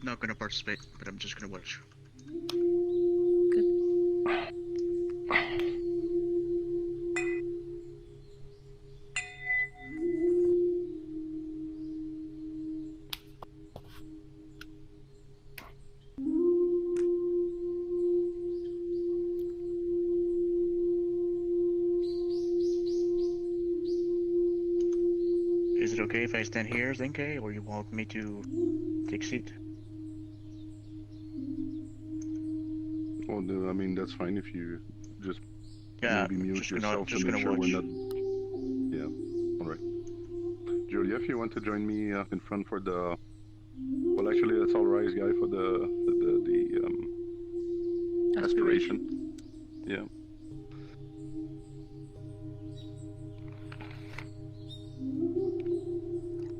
not gonna participate, but I'm just gonna watch. Is it okay if I stand here, Zenke, or you want me to take seat? Well, I mean, that's fine if you just Yeah, maybe mute yourself to just make gonna sure we're watch. not. Yeah, all right. Julia, if you want to join me up in front for the. Well, actually, that's all right, guy, for the aspiration. Yeah.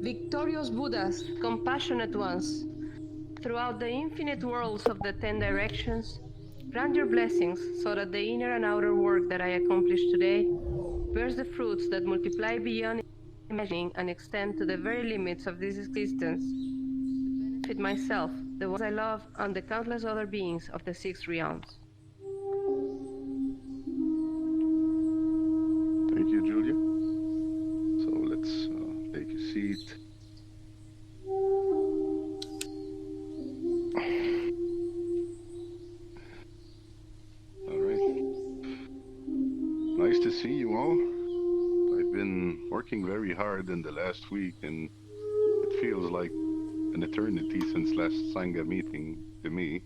Victorious Buddhas, compassionate ones, throughout the infinite worlds of the 10 directions, grant your blessings so that the inner and outer work that I accomplish today bears the fruits that multiply beyond imagining and extend to the very limits of this existence to benefit myself, the ones I love, and the countless other beings of the six realms. Thank you, Julia. So let's take a seat. All right. Nice to see you all. I've been working very hard in the last week, and it feels like an eternity since last Sangha meeting to me.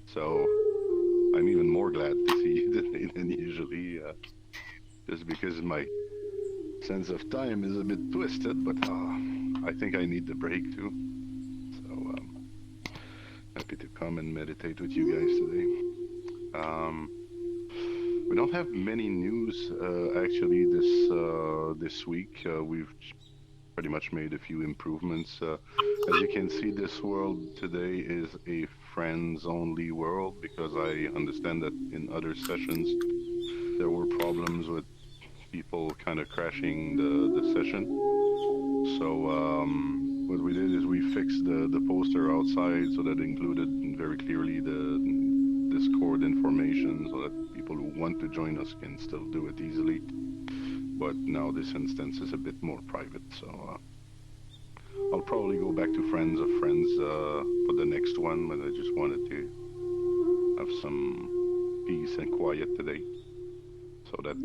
So I'm even more glad to see you today than usually, just because my sense of time is a bit twisted, but I think I need the break too. So happy to come and meditate with you guys today. We don't have many news actually this week. We've pretty much made a few improvements. As you can see, this world today is a friends-only world because I understand that in other sessions there were problems with people kind of crashing the session. So what we did is we fixed the poster outside so that it included very clearly the Discord information so that people who want to join us can still do it easily. But now this instance is a bit more private, so I'll probably go back to Friends of Friends for the next one, but I just wanted to have some peace and quiet today so that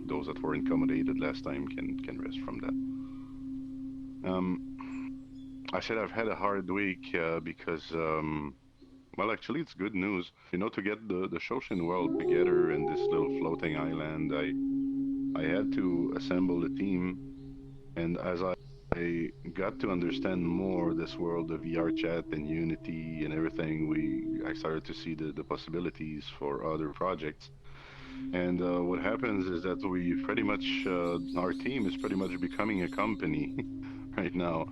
those that were accommodated last time can rest from that. I said I've had a hard week because, well, actually, it's good news. You know, to get the Shoshin world together in this little floating island, I had to assemble a team, and as I got to understand more this world of VR chat and Unity and everything, I started to see the possibilities for other projects. And what happens is that we pretty much our team is pretty much becoming a company right now.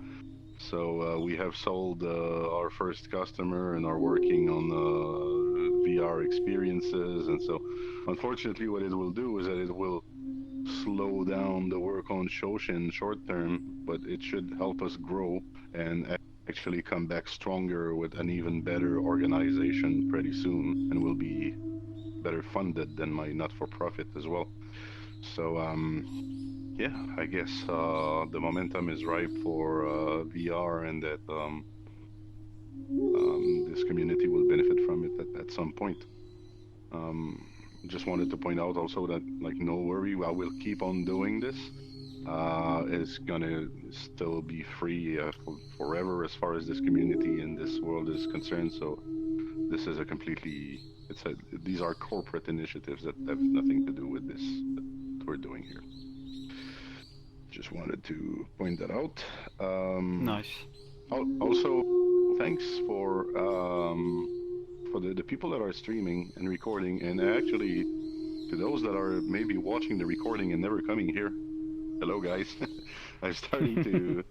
So we have sold our first customer and are working on VR experiences. And so, unfortunately, what it will do is that it will slow down the work on Shoshin short term, but it should help us grow and actually come back stronger with an even better organization pretty soon, and will be better funded than my not-for-profit as well. So yeah, I guess the momentum is ripe for VR, and that this community will benefit from it at some point. Um, just wanted to point out also that, like, no worry, I will keep on doing this. It's gonna still be free forever as far as this community and this world is concerned. So this is a completely, these are corporate initiatives that have nothing to do with this that we're doing here. Just wanted to point that out. Nice. Also, thanks for the people that are streaming and recording, and actually to those that are maybe watching the recording and never coming here. Hello, guys. I'm starting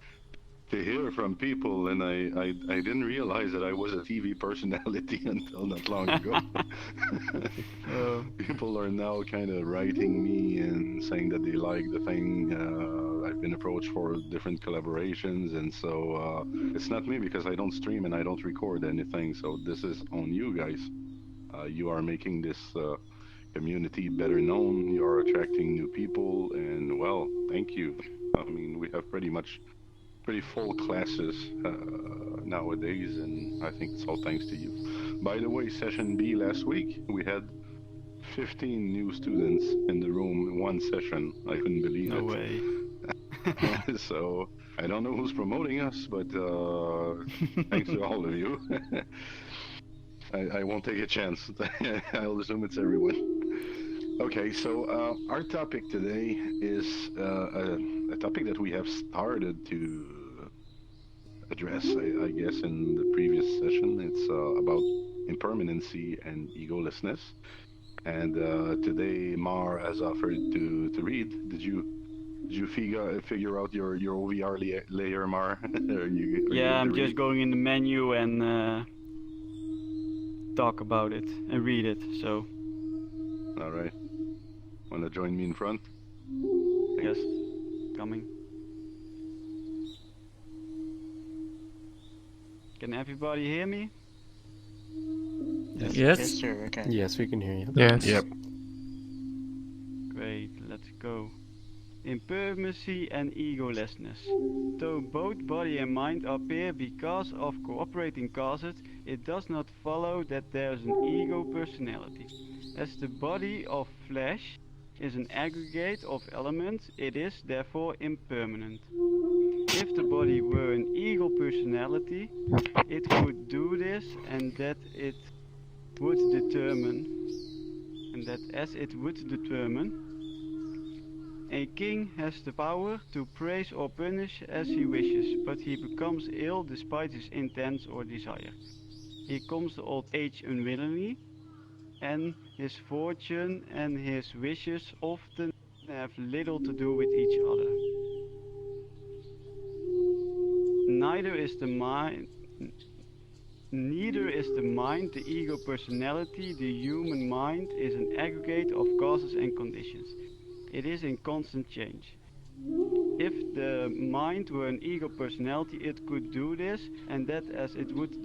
to hear from people, and I didn't realize that I was a TV personality until not long ago. Oh, People are now kind of writing me and saying that they like the thing. I've been approached for different collaborations, and so it's not me because I don't stream and I don't record anything. So this is on you guys. You are making this community better known. You are attracting new people, and well, thank you. I mean, we have pretty full classes nowadays, and I think it's all thanks to you. By the way, session B last week, we had 15 new students in the room in one session. I couldn't believe no it. way. So I don't know who's promoting us, but thanks to all of you. I won't take a chance. I'll assume it's everyone. Okay, so our topic today is a topic that we have started to address, I guess, in the previous session. It's about impermanency and egolessness. And today, Mar has offered to read. Did you figure out your OVR layer, Mar? Are you Yeah, good to I'm read? just going in the menu and talk about it and read it. So, All right. Want to join me in front? yes, coming. Can everybody hear me? Yes, Yes? sir. Okay. Yes, we can hear you. Yes. Yep. Great, let's go. Impermanency and egolessness. Though both body and mind appear because of cooperating causes, it does not follow that there is an ego personality. As the body of flesh is an aggregate of elements, it is therefore impermanent. If the body were an ego personality, it could do this and that it would determine, and that as it would determine, a king has the power to praise or punish as he wishes, but he becomes ill despite his intents or desire. He comes to old age unwillingly, and his fortune and his wishes often have little to do with each other. Neither is the mind Neither is the mind the ego personality. The human mind is an aggregate of causes and conditions. It is in constant change. If the mind were an ego personality, it could do this and that as it would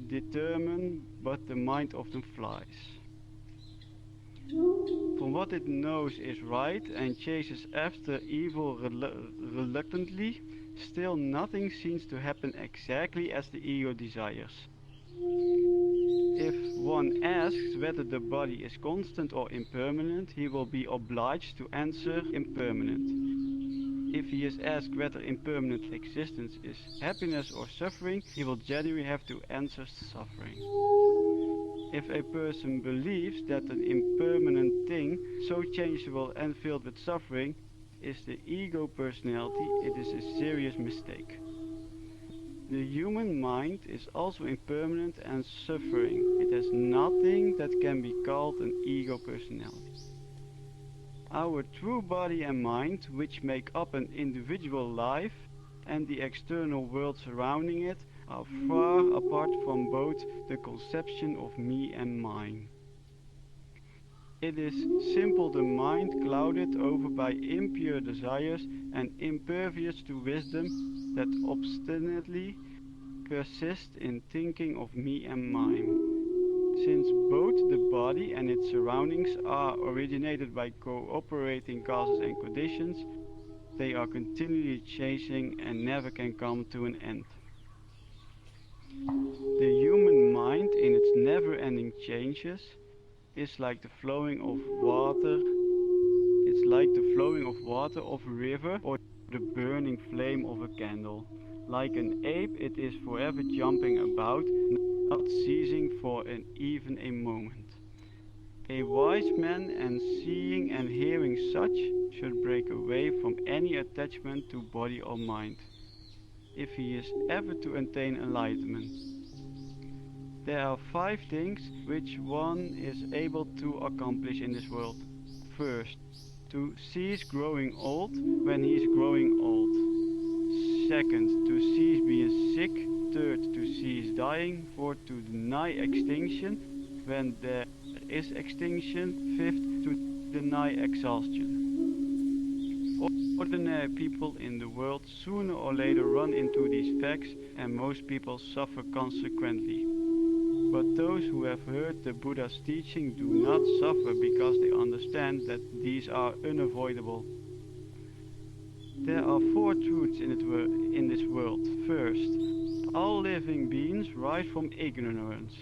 determine, but the mind often flies from what it knows is right and chases after evil reluctantly. Still, nothing seems to happen exactly as the ego desires. If one asks whether the body is constant or impermanent, he will be obliged to answer impermanent. If he is asked whether impermanent existence is happiness or suffering, he will generally have to answer suffering. If a person believes that an impermanent thing, so changeable and filled with suffering, is the ego personality, it is a serious mistake. The human mind is also impermanent and suffering. It has nothing that can be called an ego personality. Our true body and mind, which make up an individual life, and the external world surrounding it, are far apart from both the conception of me and mine. It is simple the mind clouded over by impure desires and impervious to wisdom that obstinately persist in thinking of me and mine. Since both the body and its surroundings are originated by cooperating causes and conditions, they are continually changing and never can come to an end. The human mind, in its never-ending changes, is like the flowing of water. It's like the flowing of water of a river or the burning flame of a candle. Like an ape, it is forever jumping about, not ceasing for even a moment. A wise man, and seeing and hearing such, should break away from any attachment to body or mind, if he is ever to attain enlightenment. There are 5 things which one is able to accomplish in this world. First, to cease growing old when he is growing old. second, to cease being sick, third, to cease dying, fourth, to deny extinction when there is extinction, fifth, to deny exhaustion. Ordinary people in the world sooner or later run into these facts, and most people suffer consequently. But those who have heard the Buddha's teaching do not suffer because they understand that these are unavoidable. There are four truths in this world. First, all living beings rise from ignorance.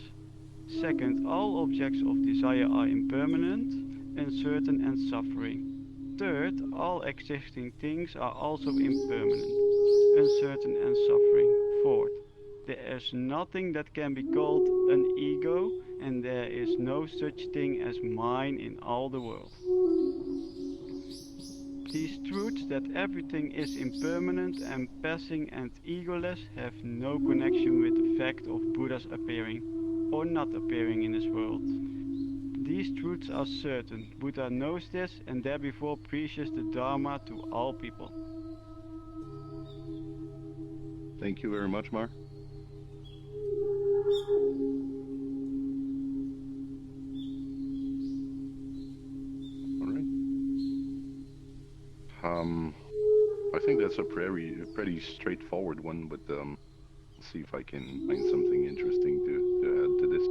Second, all objects of desire are impermanent, uncertain and suffering. Third, all existing things are also impermanent, uncertain and suffering. Fourth, there is nothing that can be called an ego, and there is no such thing as mine in all the world. These truths that everything is impermanent and passing and egoless have no connection with the fact of Buddha's appearing or not appearing in this world. These truths are certain. Buddha knows this and therefore preaches the Dharma to all people. Thank you very much, Mar. All right. I think that's a pretty straightforward one, but see if I can find something interesting to add to this.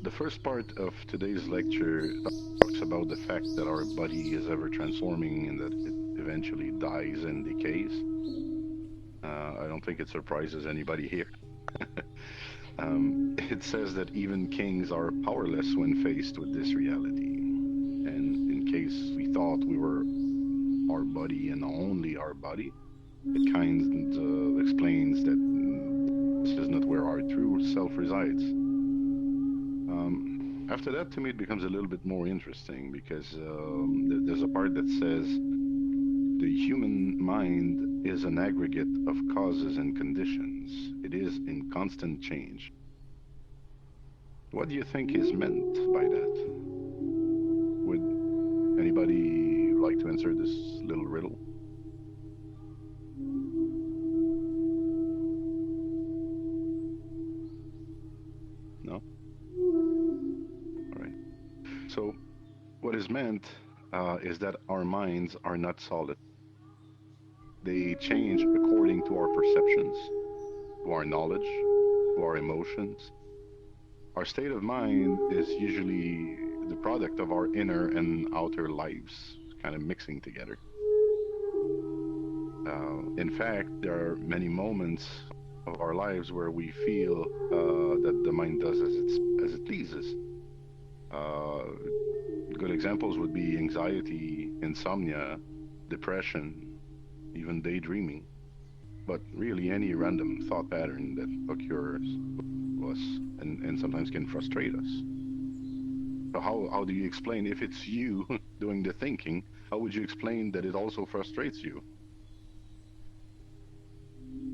The first part of today's lecture talks about the fact that our body is ever transforming and that it eventually dies and decays. I don't think it surprises anybody here. It says that even kings are powerless when faced with this reality. And in case we thought we were our body and only our body, it kind of explains that this is not where our true self resides. After that, to me, it becomes a little bit more interesting because there's a part that says the human mind is an aggregate of causes and conditions. It is in constant change. What do you think is meant by that? Would anybody like to answer this little riddle? No? All right. So, what is meant is that our minds are not solid. They change according to our perceptions, to our knowledge, to our emotions. Our state of mind is usually the product of our inner and outer lives kind of mixing together. In fact, there are many moments of our lives where we feel that the mind does as it pleases. Good examples would be anxiety, insomnia, depression, even daydreaming. But really any random thought pattern that occurs to us and sometimes can frustrate us. So how do you explain, if it's you doing the thinking, how would you explain that it also frustrates you?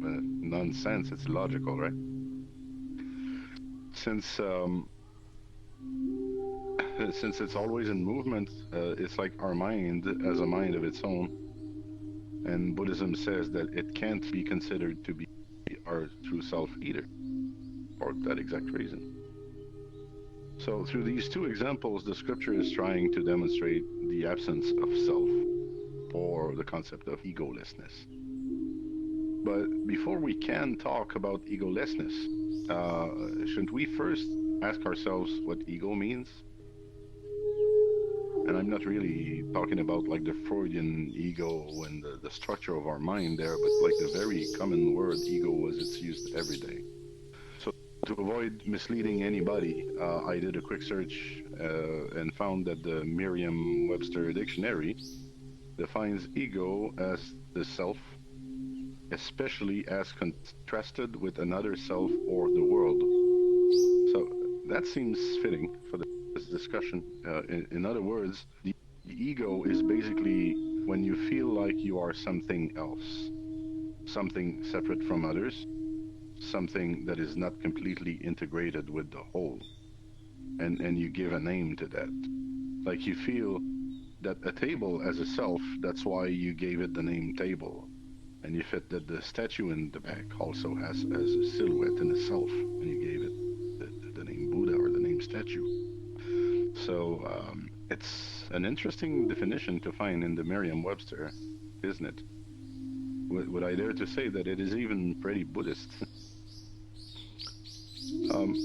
Nonsense, it's logical, right? Since it's always in movement, it's like our mind as a mind of its own. And Buddhism says that it can't be considered to be our true self either, for that exact reason. So through these two examples, the scripture is trying to demonstrate the absence of self, or the concept of egolessness. But before we can talk about egolessness, shouldn't we first ask ourselves what ego means? And I'm not really talking about like the Freudian ego and the structure of our mind there, but like the very common word ego as it's used every day. So to avoid misleading anybody, I did a quick search and found that the Merriam-Webster dictionary defines ego as the self, especially as contrasted with another self or the world. So that seems fitting for this discussion. In other words, the ego is basically when you feel like you are something else, something separate from others, something that is not completely integrated with the whole, and you give a name to that. Like you feel that a table as a self, that's why you gave it the name table. And you fit that the statue in the back also has a silhouette in itself, and you gave it the name Buddha or the name statue. So it's an interesting definition to find in the Merriam-Webster, isn't it? Would I dare to say that it is even pretty Buddhist? um,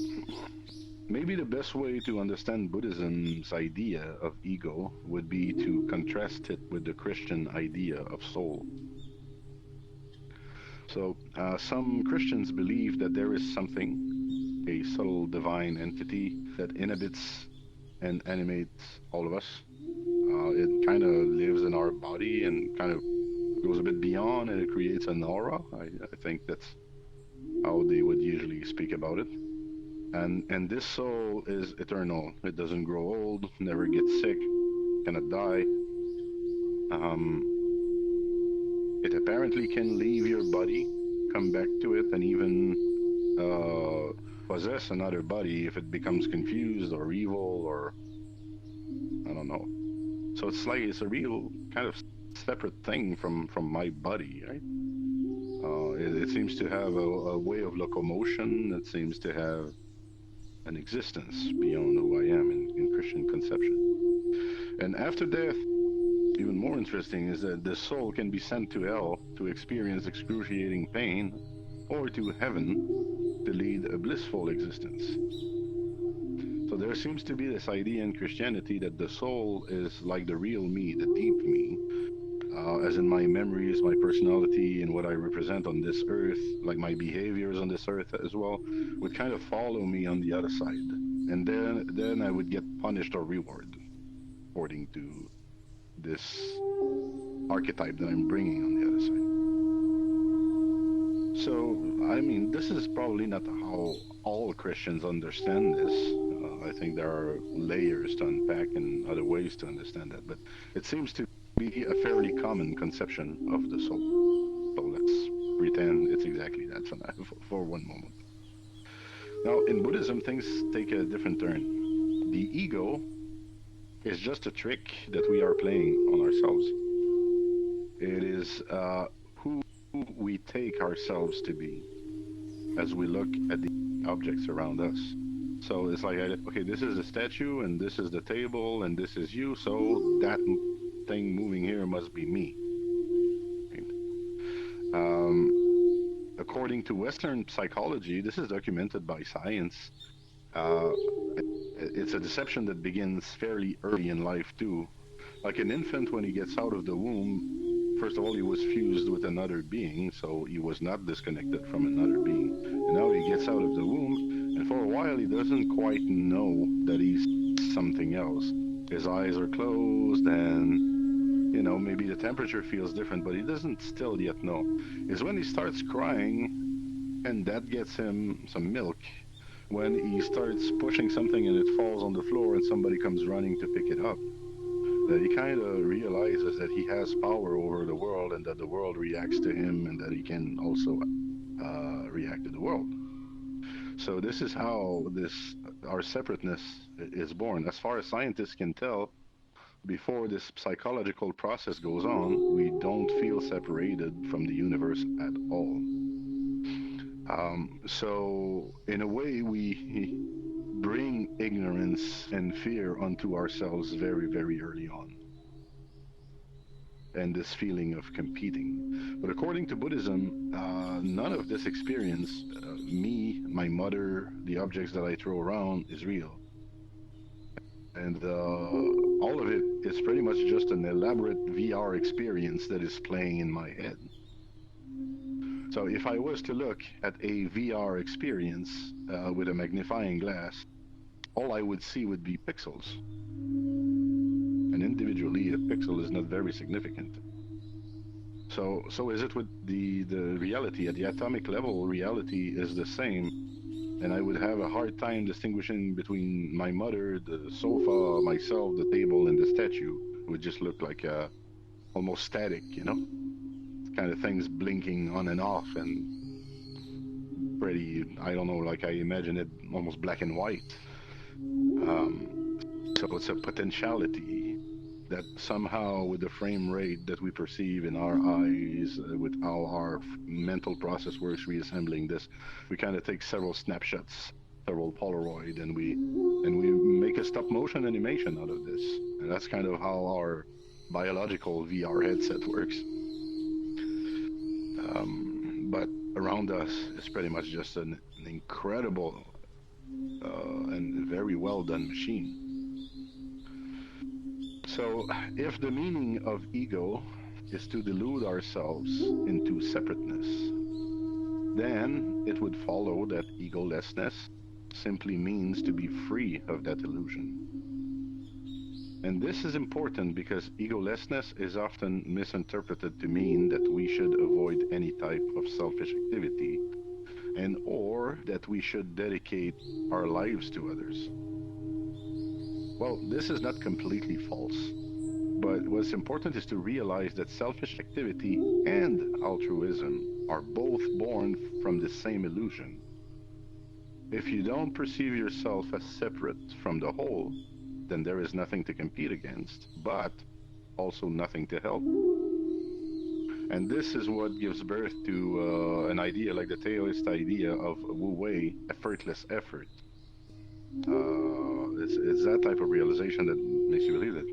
Maybe the best way to understand Buddhism's idea of ego would be to contrast it with the Christian idea of soul. So, some Christians believe that there is something, a subtle divine entity that inhabits and animates all of us. It kind of lives in our body and kind of goes a bit beyond, and it creates an aura. I think that's how they would usually speak about it. And this soul is eternal. It doesn't grow old, never gets sick, cannot die. Um, it apparently can leave your body, come back to it, and even possess another body if it becomes confused or evil or I don't know. So it's like it's a real kind of separate thing from my body, right? It seems to have a way of locomotion. It seems to have an existence beyond who I am in Christian conception. And after death, even more interesting is that the soul can be sent to hell to experience excruciating pain, or to heaven to lead a blissful existence. So there seems to be this idea in Christianity that the soul is like the real me, the deep me, as in my memories, my personality, and what I represent on this earth, like my behaviors on this earth as well, would kind of follow me on the other side. And then I would get punished or rewarded according to this archetype that I'm bringing on the other side. So, I mean, this is probably not how all Christians understand this. I think there are layers to unpack and other ways to understand that, but it seems to be a fairly common conception of the soul. So let's pretend it's exactly that for one moment. Now, in Buddhism, things take a different turn. The ego is just a trick that we are playing on ourselves. It is who we take ourselves to be as we look at the objects around us. So it's like, okay, this is the statue, and this is the table, and this is you, so that thing moving here must be me. Right? According to Western psychology, this is documented by science. Uh, it's a deception that begins fairly early in life, too. Like an infant, when he gets out of the womb, first of all, he was fused with another being, so he was not disconnected from another being. And now he gets out of the womb, and for a while, he doesn't quite know that he's something else. His eyes are closed, and, you know, maybe the temperature feels different, but he doesn't still yet know. It's when he starts crying, and that gets him some milk. When he starts pushing something and it falls on the floor and somebody comes running to pick it up, that he kind of realizes that he has power over the world and that the world reacts to him and that he can also react to the world. So this is how our separateness is born. As far as scientists can tell, before this psychological process goes on, we don't feel separated from the universe at all. So in a way, we bring ignorance and fear onto ourselves very, very early on. And this feeling of competing. But according to Buddhism, none of this experience, me, my mother, the objects that I throw around, is real. And all of it is pretty much just an elaborate VR experience that is playing in my head. So if I was to look at a VR experience with a magnifying glass, all I would see would be pixels. And individually, a pixel is not very significant. So is it with the reality at the atomic level? Reality is the same, and I would have a hard time distinguishing between my mother, the sofa, myself, the table, and the statue. It would just look like almost static, you know, kind of things blinking on and off, and pretty. I don't know, like I imagine it almost black and white. Um, so it's a potentiality. that somehow with the frame rate that we perceive in our eyes, with how our mental process works reassembling this, we kind of take several snapshots, several Polaroid, and we make a stop motion animation out of this. And that's kind of how our biological VR headset works. But around us is pretty much just an incredible and very well done machine. So, if the meaning of ego is to delude ourselves into separateness, then it would follow that egolessness simply means to be free of that illusion. And this is important because egolessness is often misinterpreted to mean that we should avoid any type of selfish activity and or that we should dedicate our lives to others. Well, this is not completely false. But what's important is to realize that selfish activity and altruism are both born from the same illusion. If you don't perceive yourself as separate from the whole, then there is nothing to compete against, but also nothing to help. And this is what gives birth to an idea like the Taoist idea of Wu Wei, effortless effort. It's that type of realization that makes you believe that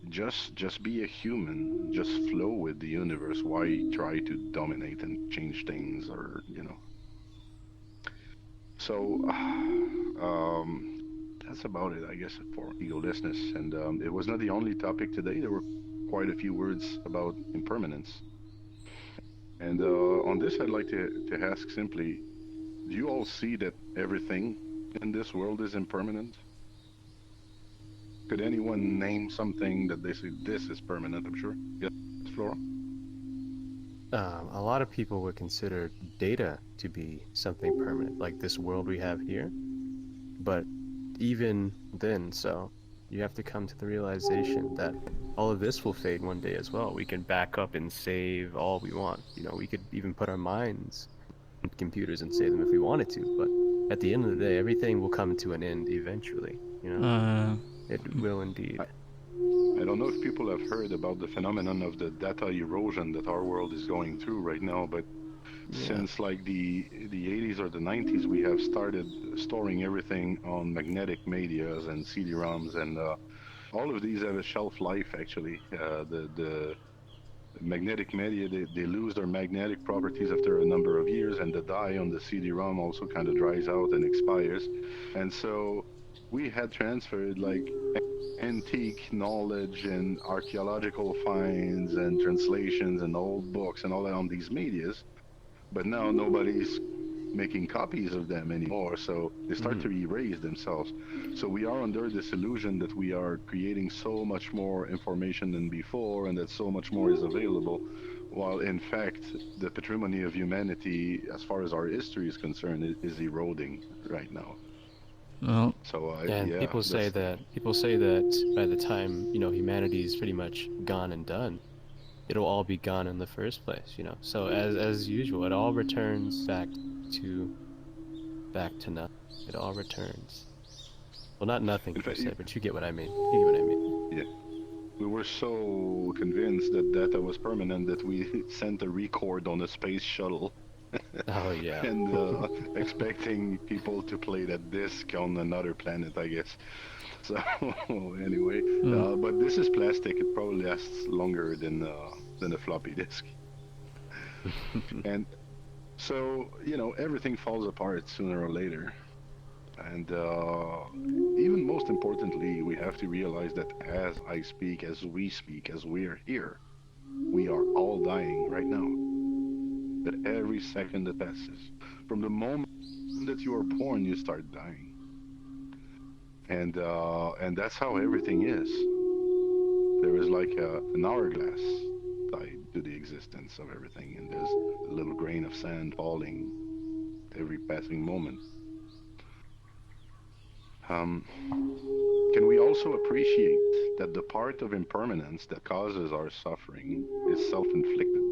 just be a human, just flow with the universe. Why try to dominate and change things, or so that's about it, I guess, for egolessness. And it was not the only topic today. There were quite a few words about impermanence. And on this, I'd like to ask simply, do you all see that everything in this world is impermanent? Could anyone name something that they say this is permanent? I'm sure. Yes, Flora? A lot of people would consider data to be something permanent, like this world we have here. But even then, so you have to come to the realization that all of this will fade one day as well. We can back up and save all we want. You know, we could even put our minds in computers and save them if we wanted to. But at the end of the day, everything will come to an end eventually. You know, it will indeed. I don't know if people have heard about the phenomenon of the data erosion that our world is going through right now, but since like the 80s or the 90s, we have started storing everything on magnetic medias and CD-ROMs, and all of these have a shelf life. Actually, the magnetic media, they lose their magnetic properties after a number of years, and the dye on the CD-ROM also kind of dries out and expires, and so we had transferred like antique knowledge and archaeological finds and translations and old books and all that on these medias, but now nobody's making copies of them anymore, so they start to erase themselves. So we are under this illusion that we are creating so much more information than before and that so much more is available, while in fact the patrimony of humanity as far as our history is concerned is eroding right now. Well, So And yeah, people say that by the time, you know, humanity is pretty much gone and done, it'll all be gone in the first place, you know. So as usual, it all returns to nothing. It all returns. Well, not nothing in per fact, se, but you get what I mean. You get what I mean. yeah, we were so convinced that data was permanent that we sent a record on a space shuttle Oh yeah. and expecting people to play that disc on another planet, I guess. So anyway, but this is plastic. It probably lasts longer than a floppy disk. And so everything falls apart sooner or later. And even most importantly, we have to realize that as I speak, as we speak, as we are here, we are all dying right now. That every second that passes, from the moment that you are born, you start dying. And that's how everything is. There is like an hourglass tied to the existence of everything, and there's a little grain of sand falling every passing moment. Can we also appreciate that the part of impermanence that causes our suffering is self-inflicted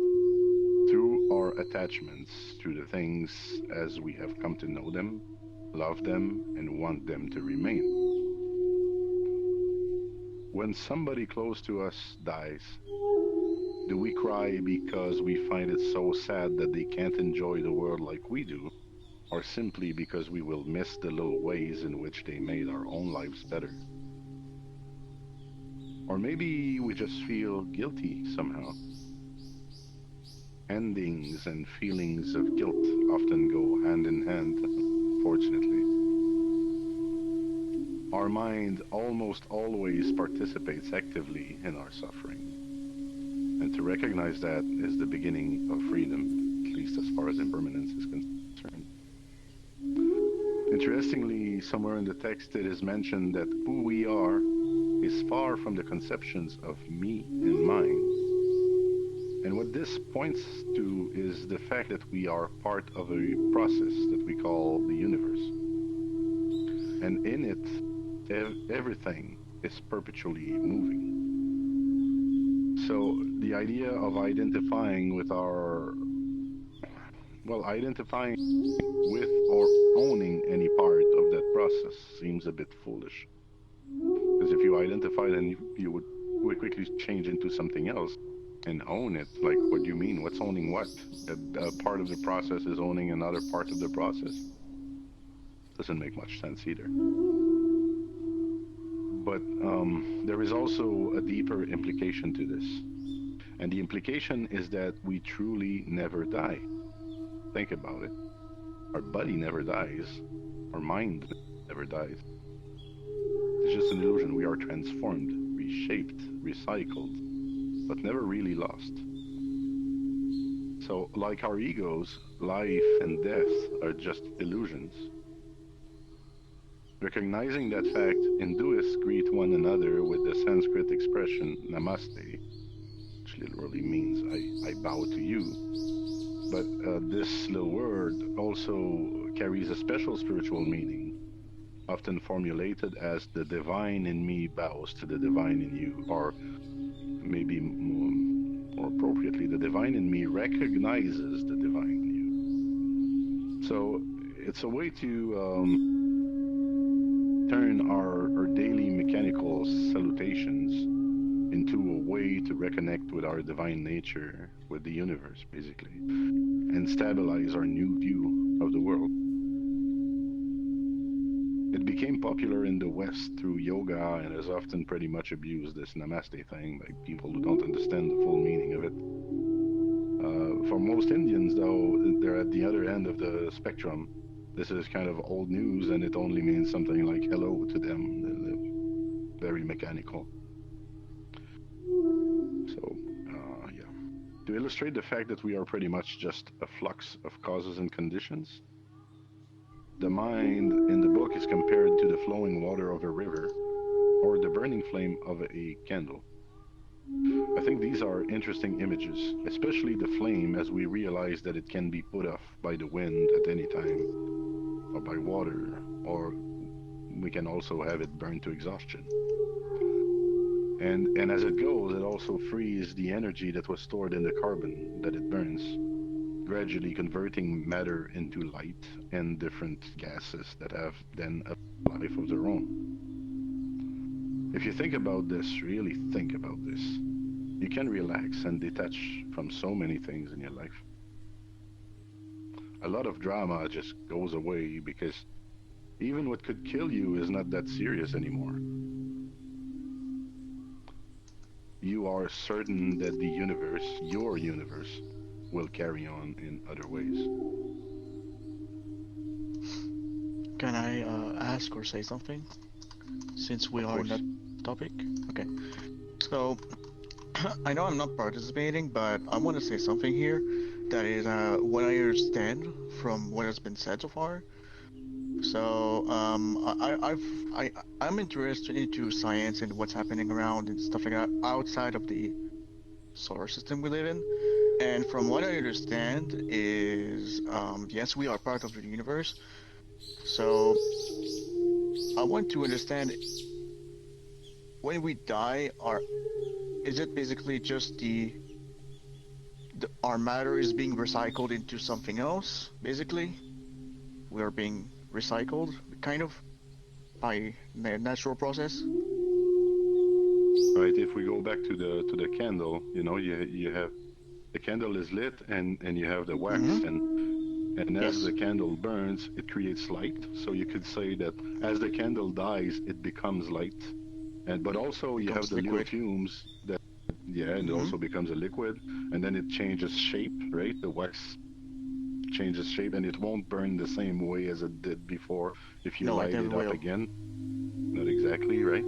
through our attachments to the things as we have come to know them, love them, and want them to remain? when somebody close to us dies, do we cry because we find it so sad that they can't enjoy the world like we do, or simply because we will miss the little ways in which they made our own lives better? Or maybe we just feel guilty somehow. Endings and feelings of guilt often go hand in hand, fortunately. Our mind almost always participates actively in our suffering. And to recognize that is the beginning of freedom, at least as far as impermanence is concerned. Interestingly, somewhere in the text it is mentioned that who we are is far from the conceptions of me and mine. And what this points to is the fact that we are part of a process that we call the universe. And in it, everything is perpetually moving. So the idea of identifying with identifying with or owning any part of that process seems a bit foolish. Because if you identify, then you would quickly change into something else and own it. Like, what do you mean? What's owning what? A part of the process is owning another part of the process. Doesn't make much sense either. But there is also a deeper implication to this. And the implication is that we truly never die. Think about it. Our body never dies. Our mind never dies. It's just an illusion. We are transformed, reshaped, recycled, but never really lost. So, like our egos, life and death are just illusions. Recognizing that fact, Hinduists greet one another with the Sanskrit expression namaste, which literally means I bow to you. But this little word also carries a special spiritual meaning, often formulated as the divine in me bows to the divine in you, or maybe more appropriately, the divine in me recognizes the divine in you. So it's a way to turn our daily mechanical salutations into a way to reconnect with our divine nature, with the universe, basically, and stabilize our new view of the world. It became popular in the West through yoga and is often pretty much abused, this namaste thing, by people who don't understand the full meaning of it. For most Indians, though, they're at the other end of the spectrum. This is kind of old news, and it only means something like hello to them. They're very mechanical. So, yeah. To illustrate the fact that we are pretty much just a flux of causes and conditions, the mind in the book is compared to the flowing water of a river or the burning flame of a candle. I think these are interesting images, especially the flame, as we realize that it can be put off by the wind at any time, or by water, or we can also have it burned to exhaustion. And as it goes, it also frees the energy that was stored in the carbon that it burns, gradually converting matter into light and different gases that have then a life of their own. If you think about this, really think about this, you can relax and detach from so many things in your life. A lot of drama just goes away because even what could kill you is not that serious anymore. You are certain that the universe, your universe, will carry on in other ways. Can I ask or say something? Since we Of are in course. that topic? Okay. So, I know I'm not participating, but I want to say something here that is what I understand from what has been said so far. So, I'm interested into science and what's happening around and stuff like that outside of the solar system we live in. And from what I understand is, yes, we are part of the universe. So I want to understand when we die, is it basically just our matter is being recycled into something else? Basically, we are being recycled, kind of, by natural process. right? If we go back to the candle, you have the candle is lit and you have the wax, Mm-hmm. and as Yes. the candle burns, it creates light. So you could say that as the candle dies, it becomes light. And but also you have Becomes the little liquid. fumes that, yeah, and it Mm-hmm. also becomes a liquid, and then it changes shape, right? The wax changes shape, and it won't burn the same way as it did before if you No, it light never it up will. again. Not exactly, right?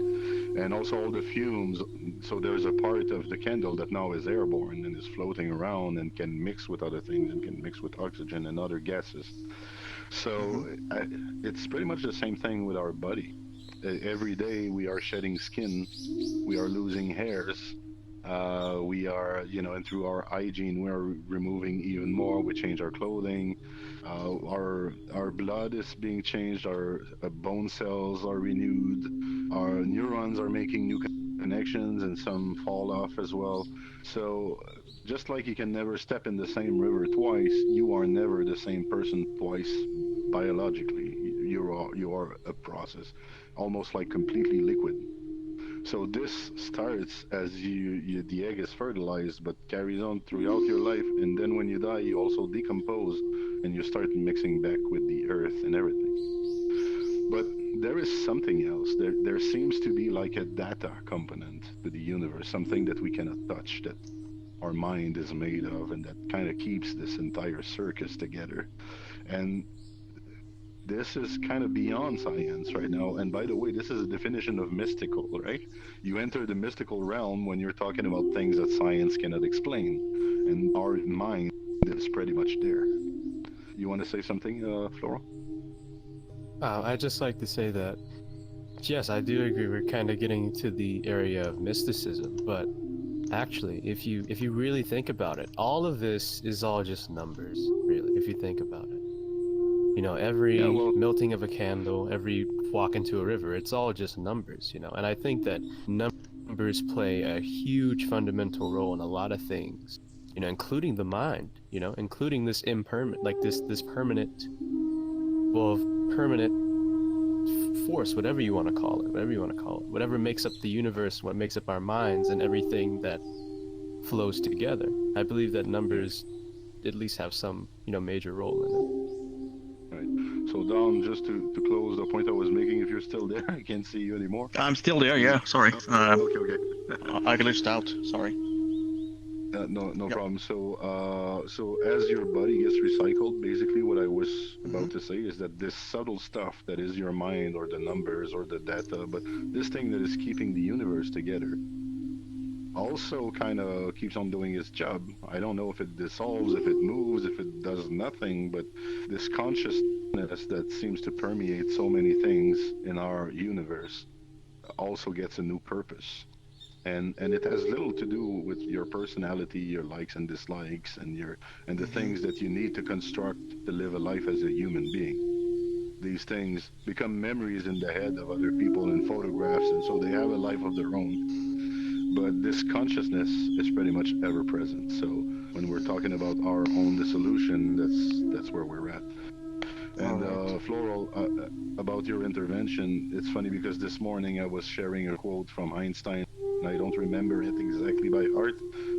And also all the fumes. So there's a part of the candle that now is airborne and is floating around and can mix with other things and can mix with oxygen and other gases. Mm-hmm. So it's pretty much the same thing with our body. Every day we are shedding skin, we are losing hairs. We are, and through our hygiene, we are removing even more. We change our clothing. Our blood is being changed. Our bone cells are renewed. Our neurons are making new connections, and some fall off as well. So just like you can never step in the same river twice, you are never the same person twice biologically. You are a process, almost like completely liquid. So this starts as the egg is fertilized, but carries on throughout your life, and then when you die, you also decompose, and you start mixing back with the earth and everything. But there is something else. There seems to be like a data component to the universe, something that we cannot touch, that our mind is made of, and that kind of keeps this entire circus together. And this is kind of beyond science right now. And by the way, this is a definition of mystical, right? You enter the mystical realm when you're talking about things that science cannot explain. And our mind is pretty much there. You want to say something, Flora? I'd just like to say that, yes, I do agree we're kind of getting to the area of mysticism, but actually, if you really think about it, all of this is all just numbers, really, if you think about it. You know, Yeah, every well, melting of a candle, every walk into a river, it's all just numbers, you know. And I think that numbers play a huge fundamental role in a lot of things, you know, including the mind, you know, including this impermanent, like this permanent, well, permanent force, whatever you want to call it, whatever you want to call it, whatever makes up the universe, what makes up our minds, and everything that flows together. I believe that yeah, numbers at least have some, you know, major role in it. right. So, Don, just to close the point I was making, if you're still there, I can't see you anymore. I'm still there. Is Yeah. it? Sorry. Okay, okay. I glitched out. Sorry. No Yep. problem. So as your body gets recycled, basically what I was Mm-hmm. about to say is that this subtle stuff that is your mind or the numbers or the data, but this thing that is keeping the universe together also kind of keeps on doing its job. I don't know if it dissolves, if it moves, if it does nothing, but this consciousness that seems to permeate so many things in our universe also gets a new purpose. And it has little to do with your personality, your likes and dislikes, and the Mm-hmm. things that you need to construct to live a life as a human being. These things become memories in the head of other people and photographs, and so they have a life of their own. But this consciousness is pretty much ever present. So when we're talking about our own dissolution, that's where we're at. All And right. Floral, about your intervention, it's funny because this morning I was sharing a quote from Einstein, and I don't remember it exactly by heart,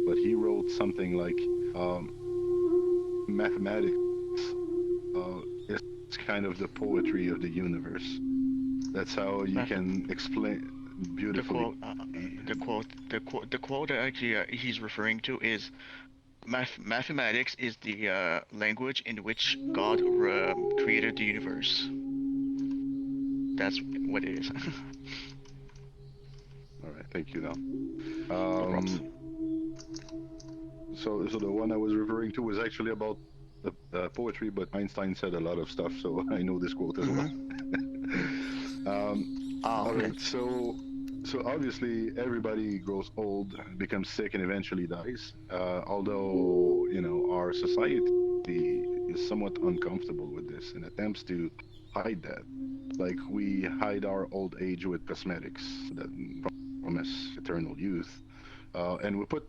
but he wrote something like, um, mathematics is kind of the poetry of the universe. That's how you Math. can explain The beautifully. quote. The quote that actually he's referring to is mathematics is the language in which God created the universe. That's what it is. All right, thank you, Don. No props. Um, so the one I was referring to was actually about the poetry, but Einstein said a lot of stuff, so I know this quote as well. Mm-hmm. um, Ah, all okay. right, so obviously everybody grows old, becomes sick, and eventually dies. Although our society is somewhat uncomfortable with this and attempts to hide that. Like we hide our old age with cosmetics that promise eternal youth, and we put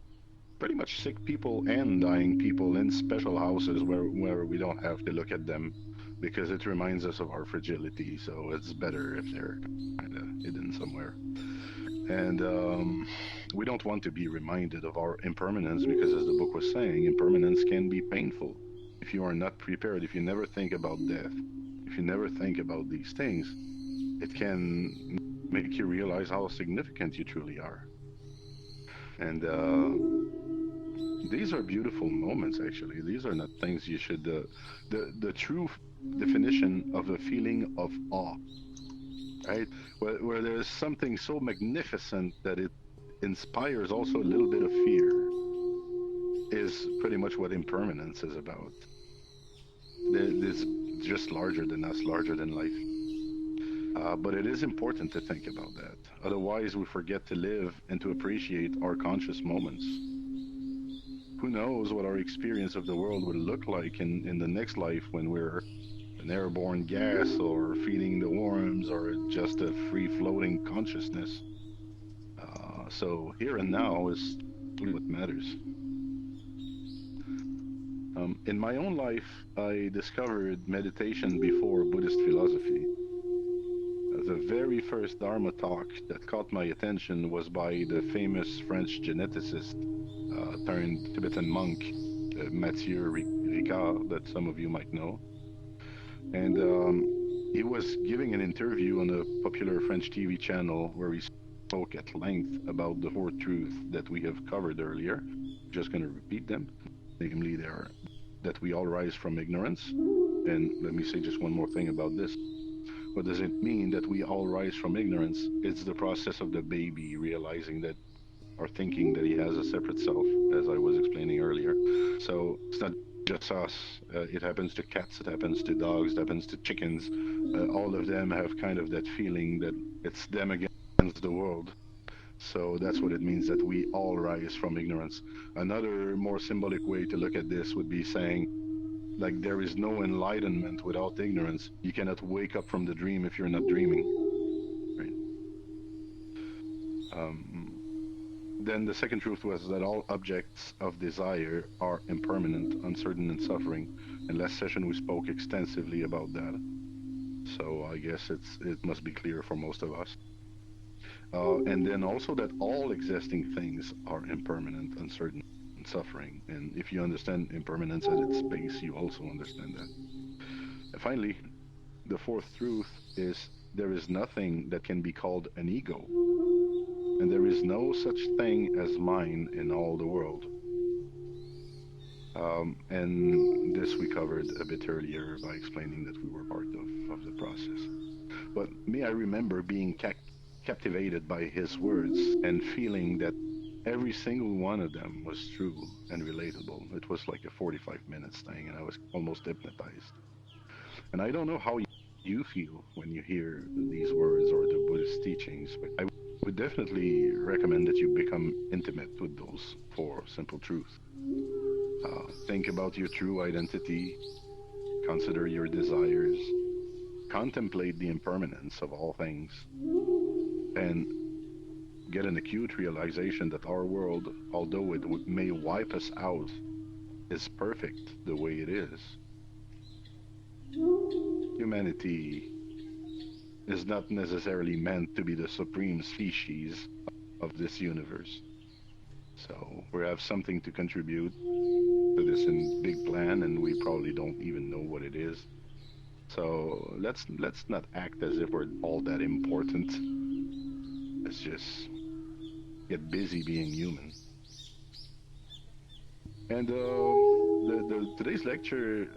pretty much sick people and dying people in special houses where we don't have to look at them because it reminds us of our fragility. So it's better if they're kind of hidden somewhere. And we don't want to be reminded of our impermanence because, as the book was saying, impermanence can be painful if you are not prepared, if you never think about death, if you never think about these things, it can make you realize how significant you truly are. And these are beautiful moments, actually. These are not things you should. The true definition of a feeling of awe, right? Where there's something so magnificent that it inspires also a little bit of fear, is pretty much what impermanence is about. This just larger than us, larger than life. But it is important to think about that. Otherwise, we forget to live and to appreciate our conscious moments. Who knows what our experience of the world will look like in the next life when we're an airborne gas or feeding the worms or just a free floating consciousness. So here and now is really what matters. In my own life, I discovered meditation before Buddhist philosophy. The very first Dharma talk that caught my attention was by the famous French geneticist turned Tibetan monk, Mathieu Ricard, that some of you might know. And he was giving an interview on a popular French TV channel where he spoke at length about the four truths that we have covered earlier. Just going to repeat them. Namely, they are that we all rise from ignorance. And let me say just one more thing about this. What does it mean that we all rise from ignorance? It's the process of the baby realizing that, or thinking that he has a separate self, as I was explaining earlier. So it's not just us. It happens to cats, it happens to dogs, it happens to chickens. All of them have kind of that feeling that it's them against the world. So that's what it means that we all rise from ignorance. Another more symbolic way to look at this would be saying, like, there is no enlightenment without ignorance. You cannot wake up from the dream if you're not dreaming, right? Um, then the second truth was that all objects of desire are impermanent, uncertain, and suffering. In last session, we spoke extensively about that. So I guess it must be clear for most of us. And then also that all existing things are impermanent, uncertain, and suffering. And if you understand impermanence at its base, you also understand that. And finally, the fourth truth is there is nothing that can be called an ego, and there is no such thing as mine in all the world. And this we covered a bit earlier by explaining that we were part of the process. But me, I remember being captivated by his words and feeling that every single one of them was true and relatable. It was like a 45 minutes thing, and I was almost hypnotized. And I don't know how you feel when you hear these words or the Buddhist teachings, but I would definitely recommend that you become intimate with those four simple truths. Think about your true identity, consider your desires, contemplate the impermanence of all things, and get an acute realization that our world, although it may wipe us out, is perfect the way it is. Humanity is not necessarily meant to be the supreme species of this universe. So we have something to contribute to this in big plan, and we probably don't even know what it is. So let's not act as if we're all that important. Let's just get busy being human. And the today's lecture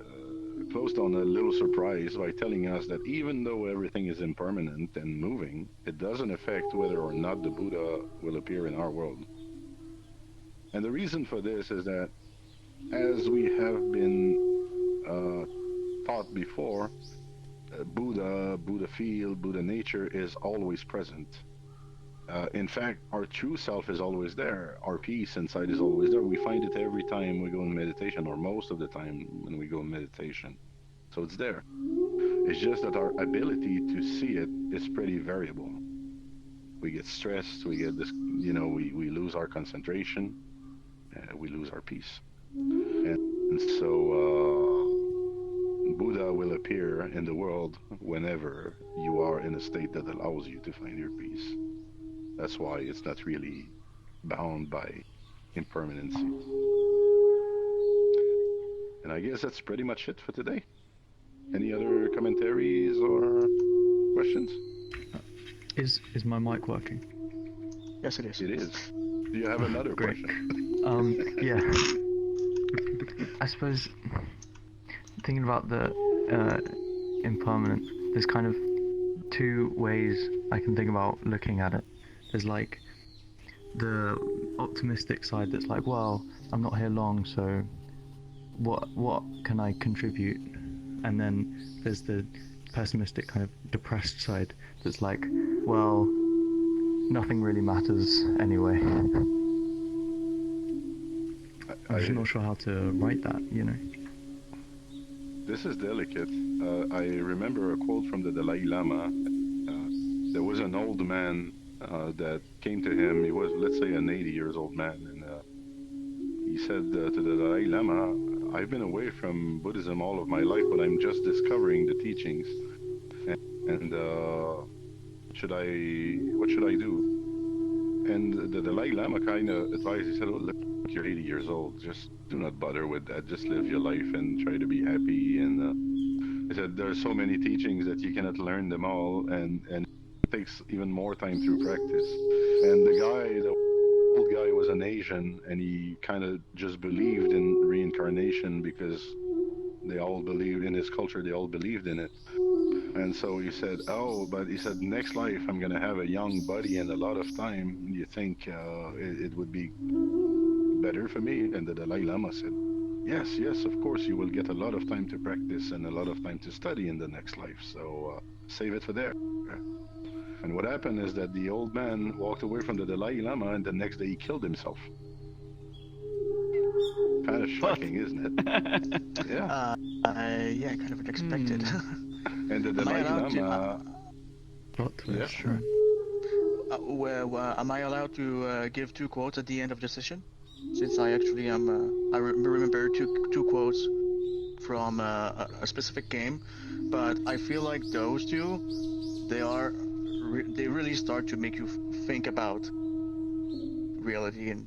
closed on a little surprise by telling us that even though everything is impermanent and moving, it doesn't affect whether or not the Buddha will appear in our world. And the reason for this is that, as we have been uh, taught before, Buddha field, Buddha nature is always present. In fact, our true self is always there. Our peace inside is always there. We find it every time we go in meditation, or most of the time when we go in meditation. So it's there. It's just that our ability to see it is pretty variable. We get stressed, we get this, we lose our concentration, we lose our peace. And so Buddha will appear in the world whenever you are in a state that allows you to find your peace. That's why it's not really bound by impermanency. And I guess that's pretty much it for today. Any other commentaries or questions? Is my mic working? Yes, it is. It is. Do you have another Great. question? Yeah. I suppose thinking about the impermanence, there's kind of two ways I can think about looking at it. There's like the optimistic side that's like, well, I'm not here long, so what can I contribute? And then there's the pessimistic kind of depressed side that's like, well, nothing really matters anyway. I'm just not sure how to write that, you know. This is delicate. I remember a quote from the Dalai Lama. There was an old man that came to him. He was, let's say, an 80 years old man, and he said to the Dalai Lama, "I've been away from Buddhism all of my life, but I'm just discovering the teachings. And what should I do?" And the Dalai Lama kind of advised. He said, "Oh, look, you're 80 years old. Just do not bother with that. Just live your life and try to be happy." And he said, "There are so many teachings that you cannot learn them all, and it takes even more time through practice." And the old guy was an Asian, and he kind of just believed in reincarnation because they all believed in his culture. They all believed in it. And so he said, "Oh, but," he said, "next life I'm gonna have a young body and a lot of time. Do you think it would be better for me?" And the Dalai Lama said, "Yes, yes, of course you will get a lot of time to practice and a lot of time to study in the next life. So save it for there." And what happened is that the old man walked away from the Dalai Lama, and the next day he killed himself. Kind of What? shocking, isn't it? Yeah. Yeah, kind of unexpected. And the Am I Dalai allowed to? Lama, Plot yeah, twist. sure. Am I allowed to give two quotes at the end of the session? Since I actually am, remember two quotes from a specific game, but I feel like those two, they really start to make you think about reality and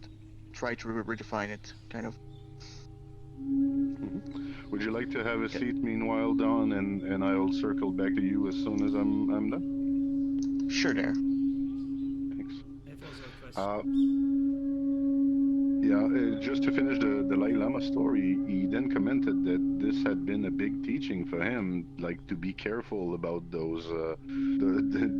try to redefine it, kind of. Mhm. Would you like to have a Yeah. seat meanwhile, Don, and I'll circle back to you as soon as I'm done? Sure, there. Thanks. I have also a question. Uh, yeah, just to finish the Dalai Lama story, he then commented that this had been a big teaching for him, like to be careful about those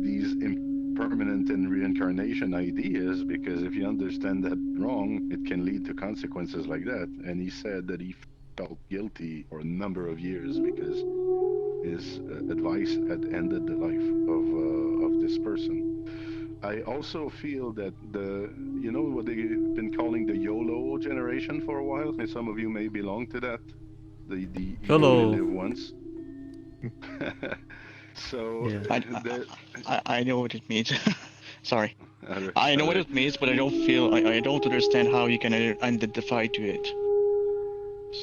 these impermanent and reincarnation ideas, because if you understand that wrong, it can lead to consequences like that. And he said that he felt guilty for a number of years because his advice had ended the life of this person. I also feel that you know what they've been calling the YOLO generation for a while, and some of you may belong to that. The you only YOLO. live once. So Yeah. that I know what it means. Sorry. other, I know what other, it means, but I don't understand how you can identify to it.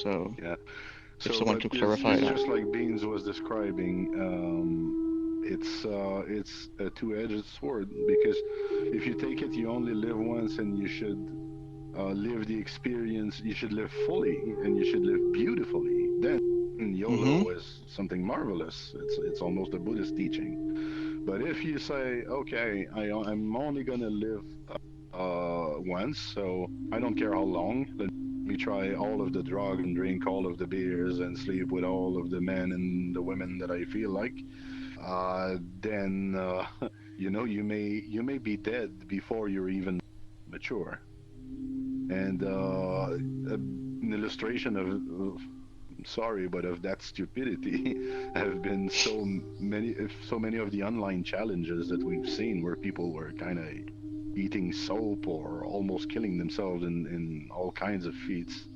So, yeah. if So, someone but could clarify it's that. just like Beans was describing. It's a two-edged sword because if you take it, you only live once, and you should live the experience. You should live fully, and you should live beautifully. Then Mm-hmm. YOLO is something marvelous. It's almost a Buddhist teaching. But if you say, okay, I'm only gonna live once, so I don't care how long. Let me try all of the drugs and drink all of the beers and sleep with all of the men and the women that I feel like. Then you may be dead before you're even mature. And an illustration of sorry, but of that stupidity have been so many of the online challenges that we've seen where people were kind of eating soap or almost killing themselves in all kinds of feats.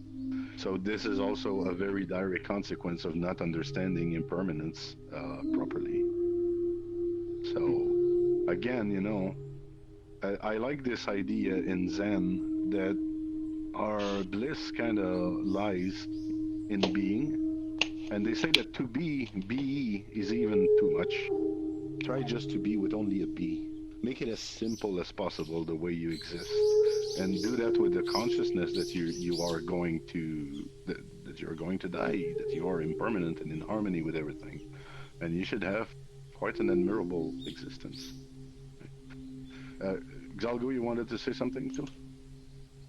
So this is also a very direct consequence of not understanding impermanence properly. So again, I like this idea in Zen that our bliss kind of lies in being. And they say that to be, be is even too much. Try just to be with only a B. make it as simple as possible the way you exist, and do that with the consciousness that you are going to that you're going to die, that you are impermanent and in harmony with everything, and you should have quite an admirable existence. Uh, Xalgo, you wanted to say something too?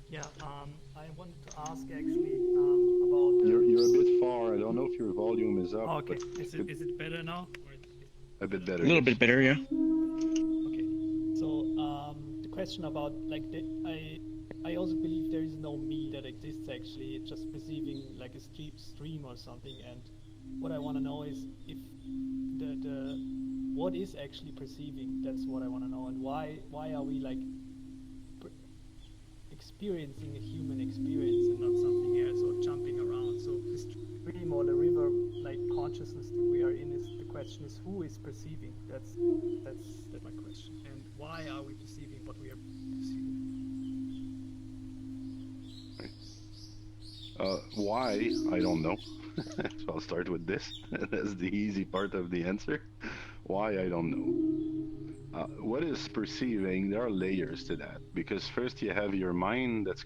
Yeah, I wanted to ask actually about You're a the. bit far. I don't know if your volume is up, Oh, but okay, is it better now? Or a bit A better, little yes. bit better, yeah. Okay, so the question about like I also believe there is no me that exists actually. It's just perceiving like a stream or something. And what I want to know is if the what is actually perceiving. That's what I want to know. And why are we like experiencing a human experience and not something else, or jumping around? So the stream or the river like consciousness that we are in, is the question is who is perceiving. That's my question. And why are we perceiving what we are perceiving? Why? I don't know. So I'll start with this. That's the easy part of the answer. Why? I don't know. What is perceiving? There are layers to that, because first you have your mind that's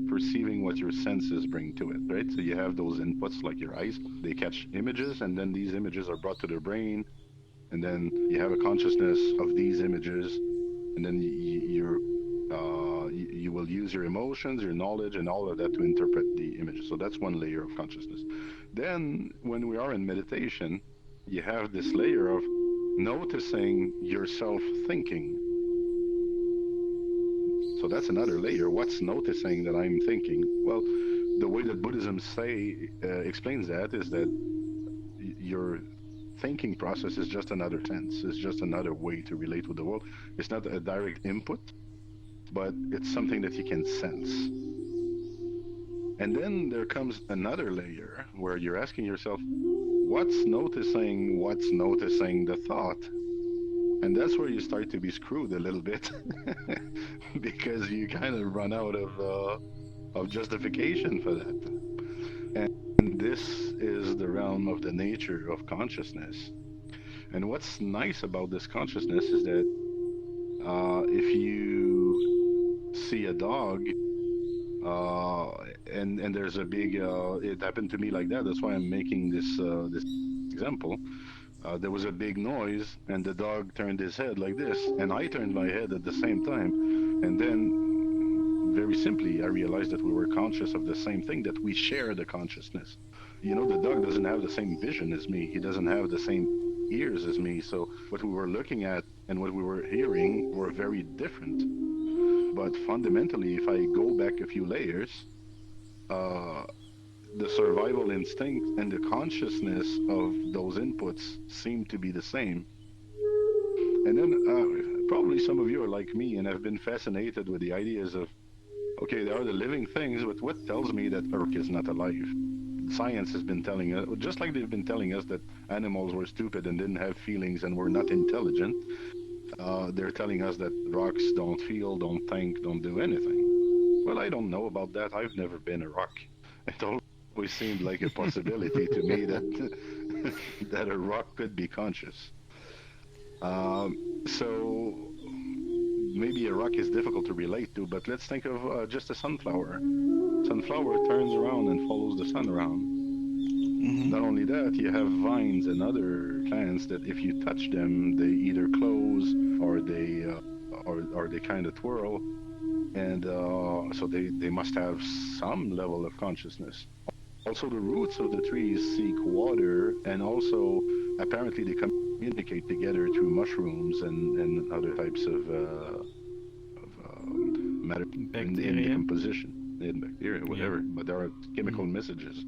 perceiving what your senses bring to it, right? So you have those inputs like your eyes, they catch images, and then these images are brought to the brain, and then you have a consciousness of these images, and then you will use your emotions, your knowledge, and all of that to interpret the images. So that's one layer of consciousness. Then, when we are in meditation, you have this layer of noticing yourself thinking. So that's another layer. What's noticing that I'm thinking? Well, the way that Buddhism explains that is that your thinking process is just another sense. It's just another way to relate with the world. It's not a direct input, but it's something that you can sense. And then there comes another layer where you're asking yourself, what's noticing the thought? And that's where you start to be screwed a little bit because you kind of run out of justification for that. And this is the realm of the nature of consciousness. And what's nice about this consciousness is that if you see a dog, uh, and there's a big, it happened to me like that. That's why I'm making this example. There was a big noise, and the dog turned his head like this, and I turned my head at the same time. And then, very simply, I realized that we were conscious of the same thing, that we share the consciousness. You know, the dog doesn't have the same vision as me. He doesn't have the same ears as me. So what we were looking at and what we were hearing were very different. But fundamentally, if I go back a few layers, uh, the survival instinct and the consciousness of those inputs seem to be the same. And then probably some of you are like me and have been fascinated with the ideas of, okay, there are the living things, but what tells me that Earth is not alive? Science has been telling us, just like they've been telling us that animals were stupid and didn't have feelings and were not intelligent, they're telling us that rocks don't feel, don't think, don't do anything. Well, I don't know about that. I've never been a rock. It always seemed like a possibility to me that that a rock could be conscious. So maybe a rock is difficult to relate to, but let's think of just a sunflower. Sunflower turns around and follows the sun around. Not only that, you have vines and other plants that if you touch them, they either close or they kind of twirl, and so they must have some level of consciousness. Also, the roots of the trees seek water, and also apparently they communicate together through mushrooms and other types of matter in Bacteria. decomposition, in bacteria, whatever. Yeah. But there are chemical messages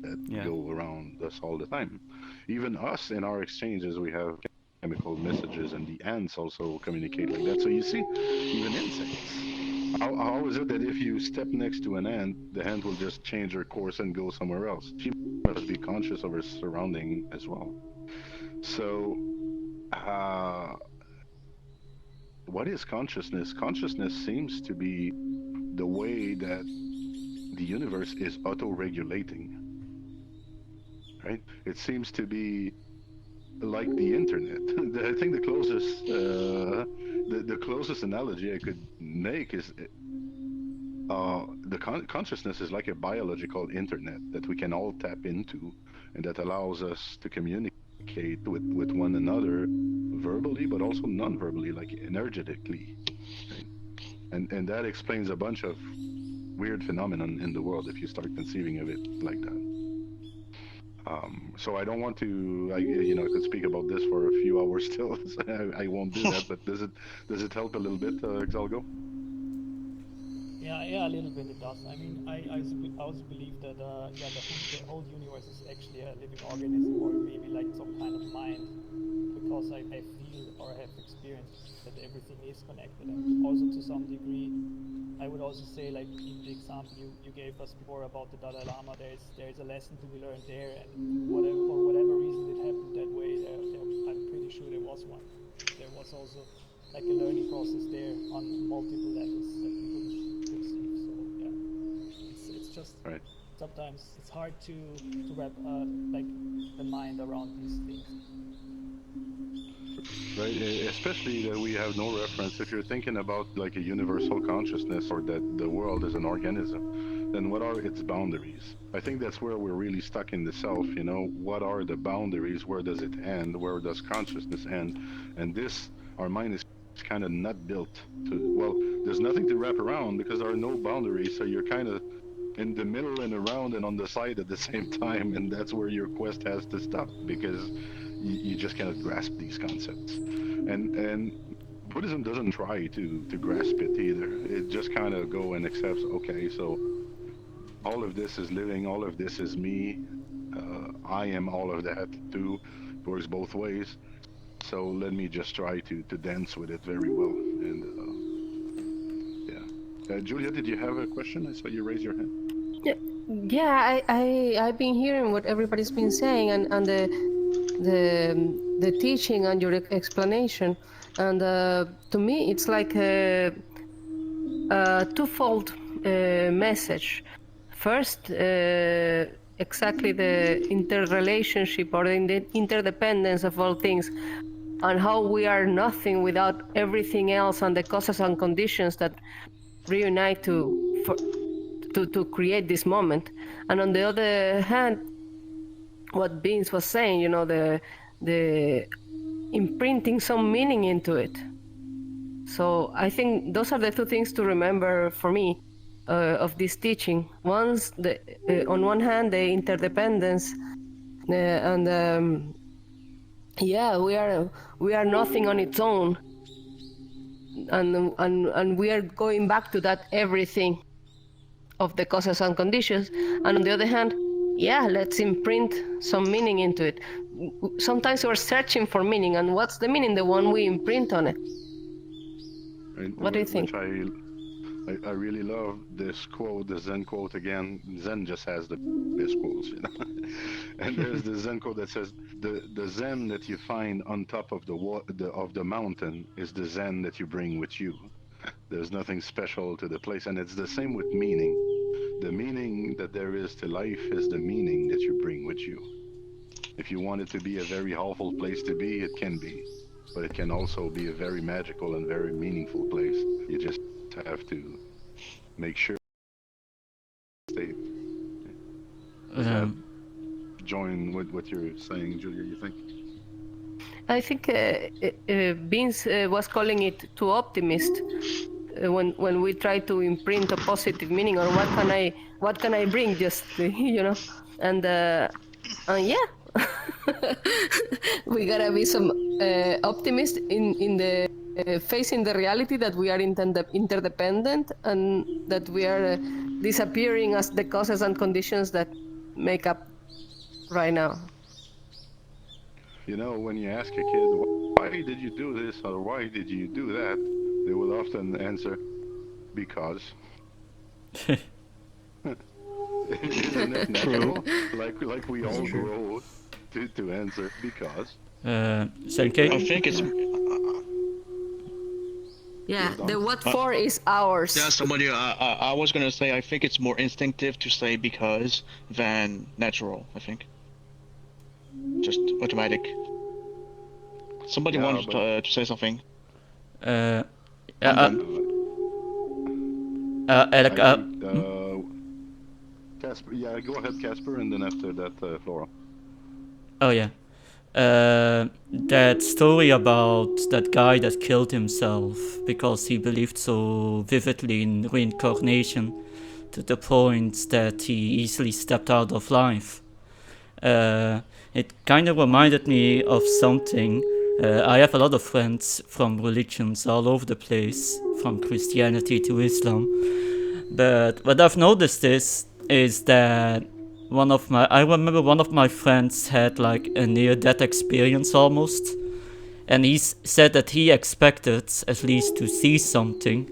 that Yeah. go around us all the time. Even us in our exchanges, we have chemical messages, and the ants also communicate like that. So you see, even insects. How is it that if you step next to an ant, the ant will just change her course and go somewhere else? She must be conscious of her surrounding as well. So, uh, what is consciousness? Consciousness seems to be the way that the universe is auto-regulating, right? It seems to be like the internet. I think the closest the closest analogy I could make is the consciousness is like a biological internet that we can all tap into, and that allows us to communicate with one another verbally, but also non-verbally, like energetically, right? And that explains a bunch of weird phenomenon in the world if you start conceiving of it like that. So I don't want to, I could speak about this for a few hours still. So I won't do that. But does it help a little bit, Exalgo? Yeah, a little bit it does. I mean, I also believe that yeah, the whole universe is actually a living organism, or maybe like some kind of mind, because I feel or have experienced that everything is connected, and also to some degree, I would also say, like in the example you gave us before about the Dalai Lama, there is a lesson to be learned there, and whatever for whatever reason it happened that way, I'm pretty sure there was one. There was also like a learning process there on multiple levels that we couldn't perceive. So yeah, it's just Right. sometimes it's hard to wrap like the mind around these things. Right. Especially that we have no reference. If you're thinking about like a universal consciousness or that the world is an organism, then what are its boundaries? I think that's where we're really stuck in the self. What are the boundaries? Where does it end? Where does consciousness end? And this, our mind is kind of not built to, well, there's nothing to wrap around because there are no boundaries. So you're kind of in the middle and around and on the side at the same time. And that's where your quest has to stop because you just cannot grasp these concepts. And Buddhism doesn't try to grasp it either. It just kind of go and accepts, okay, so all of this is living, all of this is me. I am all of that too. It works both ways. So let me just try to dance with it very well. And yeah. Julia, did you have a question? I saw you raise your hand. Yeah, I've been hearing what everybody's been saying, and the teaching and your explanation, and to me it's like a twofold message. First, exactly the interrelationship or the interdependence of all things, and how we are nothing without everything else, and the causes and conditions that reunite to create this moment. And on the other hand, what Beans was saying, the imprinting some meaning into it. So I think those are the two things to remember for me of this teaching. On one hand, the interdependence, and yeah, we are nothing on its own, and we are going back to that everything of the causes and conditions. And on the other hand, yeah, let's imprint some meaning into it. Sometimes we're searching for meaning, and what's the meaning? The one we imprint on it. Right? What do you think? Which I really love this quote, the Zen quote again. Zen just has the best quotes. And there's the Zen quote that says, "The Zen that you find on top of the mountain is the Zen that you bring with you. There's nothing special to the place." And it's the same with meaning. The meaning that there is to life is the meaning that you bring with you. If you want it to be a very awful place to be, it can be. But it can also be a very magical and very meaningful place. You just have to make sure state. Does that join with what you're saying, Julia, you think? I think Beans was calling it too optimist when we try to imprint a positive meaning, or what can I bring, just and yeah, we gotta be some optimist in the facing the reality that we are interdependent, and that we are disappearing as the causes and conditions that make up right now. When you ask a kid, why did you do this or why did you do that? They will often answer, because. Isn't it natural? Like we all grow to answer because. Sergey? I think it's Yeah, the what for is ours. yeah. Somebody, I was gonna say I think it's more instinctive to say because than natural. I think just automatic. Somebody Yeah, wanted to say something. Uh, I'm uh, done. like, I think Casper. Yeah, go ahead, Casper, and then after that, Flora. oh yeah. That story about that guy that killed himself because he believed so vividly in reincarnation to the point that he easily stepped out of life. It kind of reminded me of something. I have a lot of friends from religions all over the place, from Christianity to Islam. But what I've noticed is that I remember one of my friends had like a near-death experience almost, and said that he expected at least to see something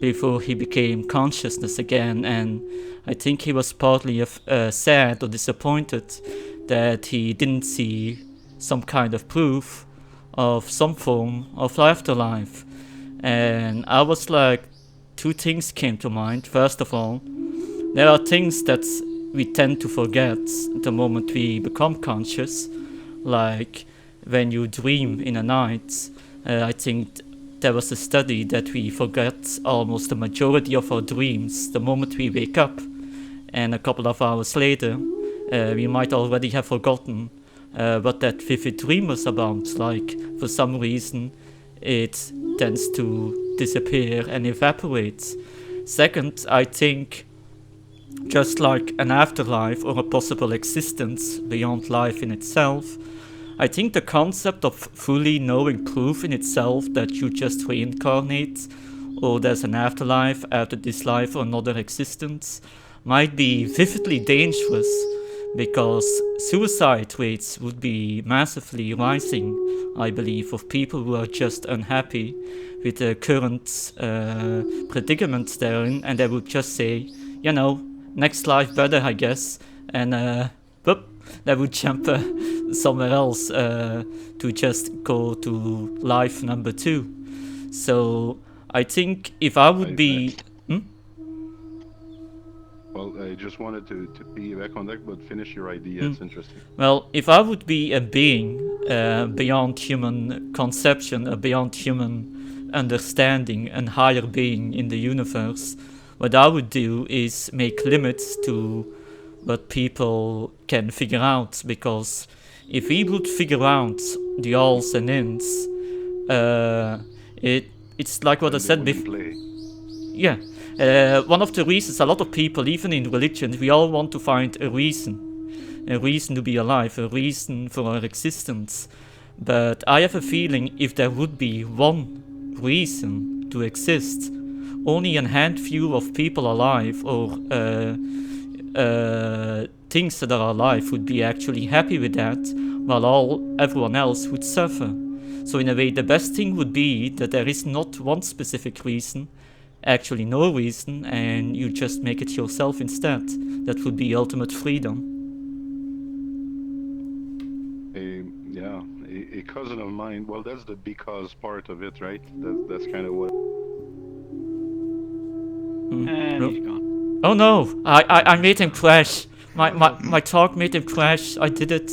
before he became consciousness again, and I think he was partly sad or disappointed that he didn't see some kind of proof of some form of afterlife. And I was like, two things came to mind. First of all, there are things that we tend to forget the moment we become conscious, like when you dream in a night. I think there was a study that we forget almost the majority of our dreams the moment we wake up, and a couple of hours later, we might already have forgotten what that vivid dream was about. Like, for some reason, it tends to disappear and evaporate. Second, I think just like an afterlife or a possible existence beyond life in itself, I think the concept of fully knowing proof in itself that you just reincarnate or there's an afterlife after this life or another existence might be vividly dangerous because suicide rates would be massively rising, I believe, of people who are just unhappy with the current predicament they're in, and they would just say, you know, next life better, I guess, and whoop, they would jump somewhere else to just go to life number 2. So I think if I would be... Well, I just wanted to piggyback on that, but finish your idea. Hmm. It's interesting. Well, if I would be a being beyond human conception, beyond human understanding, and higher being in the universe, what I would do is make limits to what people can figure out. Because if we would figure out the alls and ins, uh, it's like what I Then they said wouldn't before. play. Yeah, one of the reasons a lot of people, even in religion, we all want to find a reason to be alive, a reason for our existence. But I have a feeling if there would be one reason to exist, only a handful of people alive or things that are alive would be actually happy with that, while everyone else would suffer. So in a way, the best thing would be that there is not one specific reason, actually no reason, and you just make it yourself instead. That would be ultimate freedom. A cousin of mine. Well, that's the because part of it, right? That's kind of what. And Oh. he's gone. Oh no! I made him crash. My talk made him crash. I did it.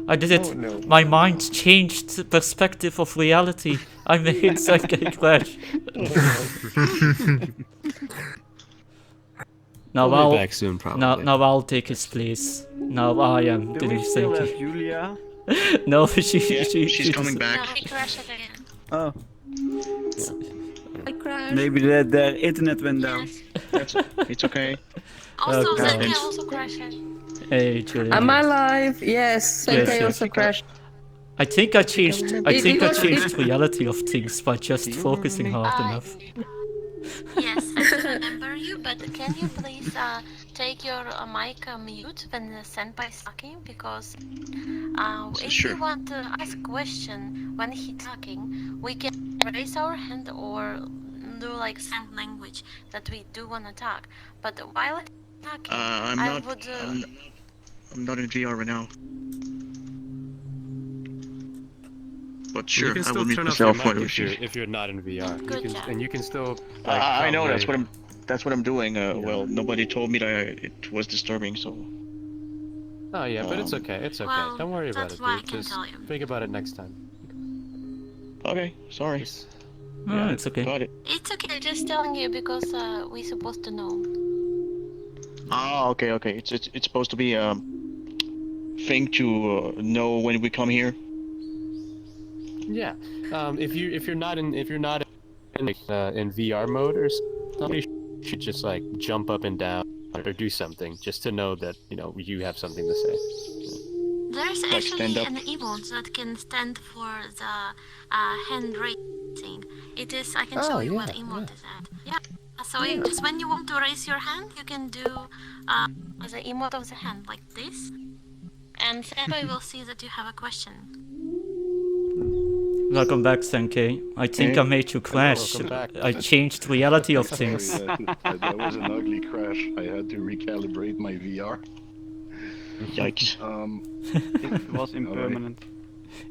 Oh, no. My mind changed the perspective of reality. I made Sergey crash. Now He'll I'll be back soon, probably. now I'll take his place. Now I am Do the we new still have Sergey. Julia? No, She's coming doesn't. back. No, he crashed again. Oh, I crashed. maybe their internet went down. That's, it's okay. Also, Okay. Zenke also crashed. Hey, Julia. Am I live? Yes, Yes, Senkai yes. also crashed. I think I changed It- reality of things by just focusing hard enough. Yes, I do remember you, but can you please take your mic mute when Senpai is talking? Because if Sure. we want to ask question when he talking, we can raise our hand or do like sign language that we do want to talk. But while he's talking, I'm I not. would. I'm not in VR right now. But You sure, can I still will mute turn off your myself mic while if you're not in VR. Good job. And you can still. I know talk that's what I'm doing. Well, nobody told me that it was disturbing, so. Oh yeah, but it's okay. It's okay. Well, Don't worry about that's it, why I dude. can Just tell you. think about it next time. Okay, sorry. Just No, it's okay. Got it. It's okay, just telling you because we're supposed to know. Ah, okay, okay. It's supposed to be a thing to know when we come here. Yeah. If you're not in in VR mode or something, you should just like jump up and down or do something just to know that you have something to say. There's Like stand actually up. an emote that can stand for the hand raising. It is, I can show Oh you what yeah, yeah. emote is that. Yeah. So just when you want to raise your hand, you can do the emote of the hand like this. And Senpai will see that you have a question. Welcome back, Senkei. I think I Okay. made you Hello. crash. Welcome back. I changed reality of Sorry, things. that was an ugly crash. I had to recalibrate my VR. Yikes. It was All right. impermanent.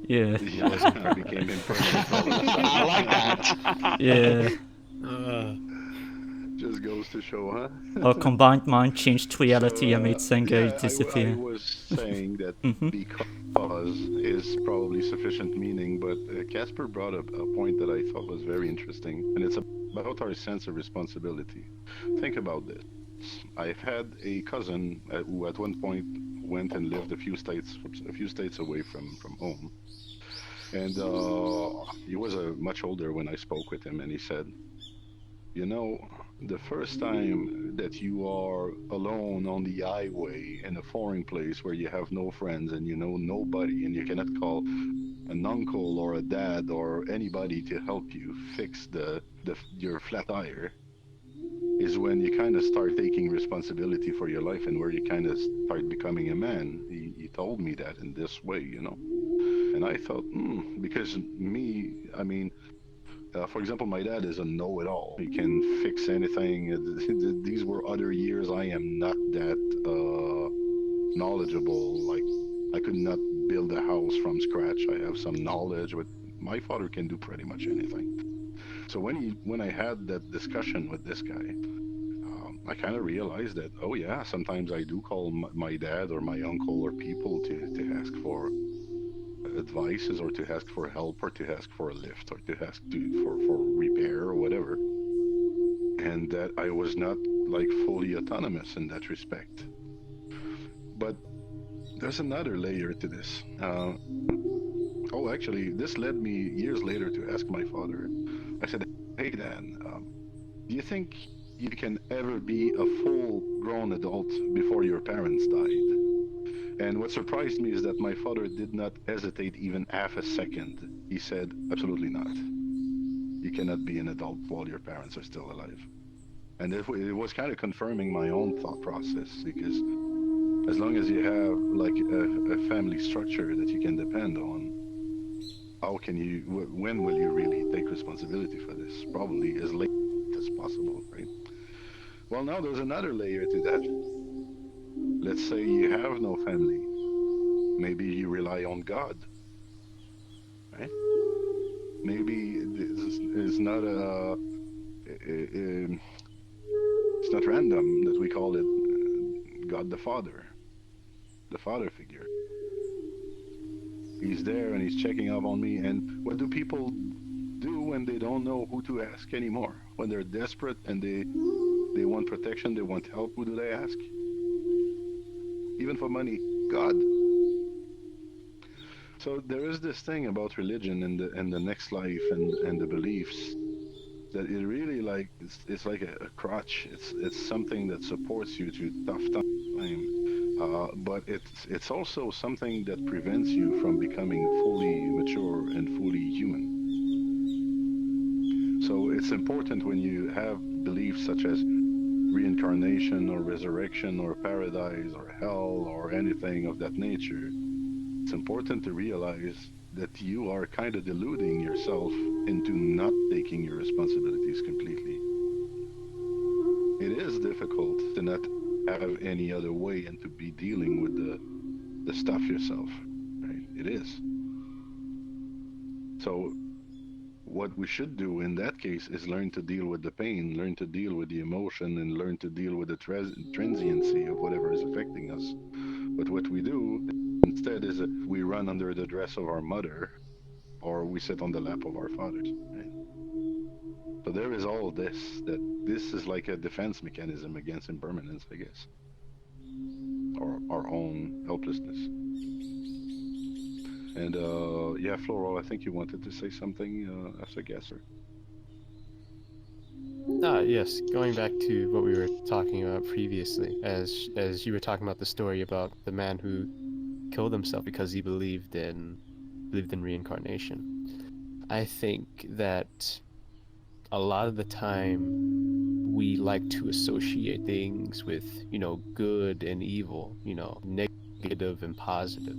Yeah, Yeah, I became impermanent all of a sudden. I like that. yeah. Just goes to show, huh? Our combined mind changed reality and made So, Senkei yeah, I disappear. was saying that Mhm. because is probably sufficient meaning, but Casper brought up a point that I thought was very interesting, and it's about our sense of responsibility. Think about this. I've had a cousin who at one point went and lived a few states away from home, and he was much older when I spoke with him, and he said, you know, the first time that you are alone on the highway in a foreign place where you have no friends and you know nobody and you cannot call an uncle or a dad or anybody to help you fix your flat tire is when you kind of start taking responsibility for your life and where you kind of start becoming a man. He told me that in this way, And I thought, because I mean, for example, my dad is a know-it-all. He can fix anything. These were other years. I am not that knowledgeable. Like, I could not build a house from scratch. I have some knowledge, but my father can do pretty much anything. So when I had that discussion with this guy, I kind of realized that, oh yeah, sometimes I do call my dad or my uncle or people to ask for advices or to ask for help or to ask for a lift or to ask for repair or whatever, and that I was not like fully autonomous in that respect. But there's another layer to this. Actually, this led me years later to ask my father. I said, hey Dad, do you think you can ever be a full grown adult before your parents died? And what surprised me is that my father did not hesitate even half a second. He said, absolutely not. You cannot be an adult while your parents are still alive. And it was kind of confirming my own thought process because as long as you have like a family structure that you can depend on, when will you really take responsibility for this? Probably as late as possible, right? Well, now there's another layer to that. Let's say you have no family. Maybe you rely on God, right? Maybe this is not it's not random that we call it God the father figure. He's there and he's checking up on me. And what do people do when they don't know who to ask anymore? When they're desperate and they want protection, they want help, who do they ask? Even for money, God. So there is this thing about religion and the next life and the beliefs that it really like it's like a crutch. It's something that supports you through tough time. But it's also something that prevents you from becoming fully mature and fully human. So it's important when you have beliefs such as reincarnation or resurrection or paradise or hell or anything of that nature. It's important to realize that you are kind of deluding yourself into not taking your responsibilities completely. It is difficult to not have any other way and to be dealing with the stuff yourself, right? It is. So what we should do in that case is learn to deal with the pain, learn to deal with the emotion, and learn to deal with the transiency of whatever is affecting us. But what we do instead is we run under the dress of our mother or we sit on the lap of our fathers, right? So there is all this, that this is like a defense mechanism against impermanence, I guess, or our own helplessness. And yeah, Floral, I think you wanted to say something after Gasser. Yes, going back to what we were talking about previously, as you were talking about the story about the man who killed himself because he believed in reincarnation. I think that a lot of the time we like to associate things with, good and evil, negative and positive.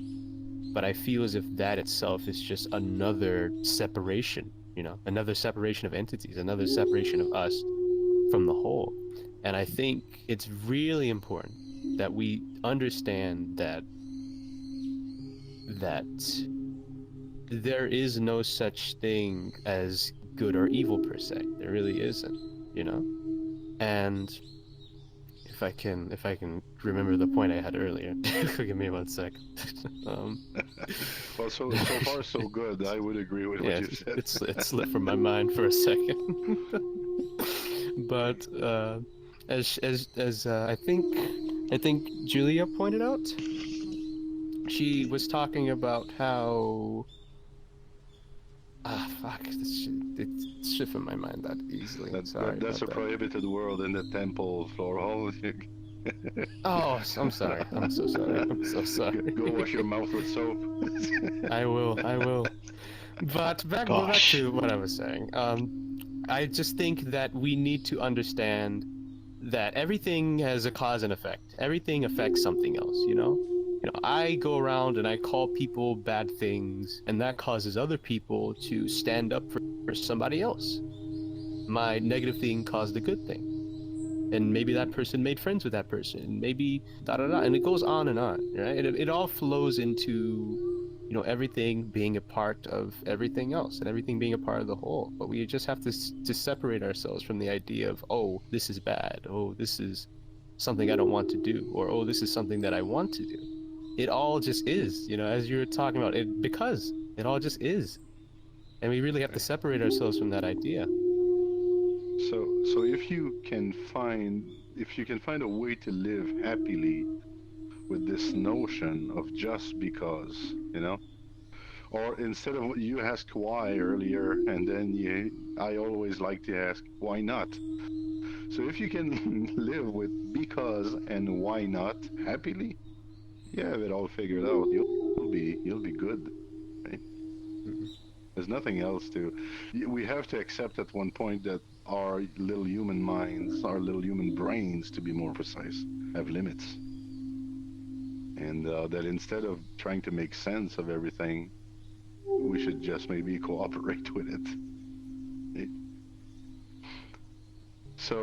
But I feel as if that itself is just another separation, another separation of entities, another separation of us from the whole. And I think it's really important that we understand that there is no such thing as good or evil per se. There really isn't, And if I can remember the point I had earlier, give me 1 second. Well, so far so good. I would agree with what you said. It slipped from my mind for a second. But as I think Julia pointed out, she was talking about how fuck, it slipped from my mind that easily. That's a prohibited world in the temple, Floral. Oh, I'm sorry. I'm so sorry. I'm so sorry. Go wash your mouth with soap. I will. But go back to what I was saying. I just think that we need to understand that everything has a cause and effect. Everything affects something else, I go around and I call people bad things, and that causes other people to stand up for somebody else. My negative thing caused a good thing. And maybe that person made friends with that person. Maybe and it goes on, right? It all flows into, everything being a part of everything else, and everything being a part of the whole. But we just have to separate ourselves from the idea of, oh, this is bad. Oh, this is something I don't want to do, or oh, this is something that I want to do. It all just is, as you were talking about it, because it all just is, and we really have to separate ourselves from that idea. So if you can find a way to live happily with this notion of just because, or instead of what you asked why earlier, and then I always like to ask why not. So if you can live with because and why not happily, you have it all figured out. You'll be good, right? Mm-hmm. There's nothing else to. We have to accept at one point that our little human minds, our little human brains, to be more precise, have limits, and that instead of trying to make sense of everything, we should just maybe cooperate with it. So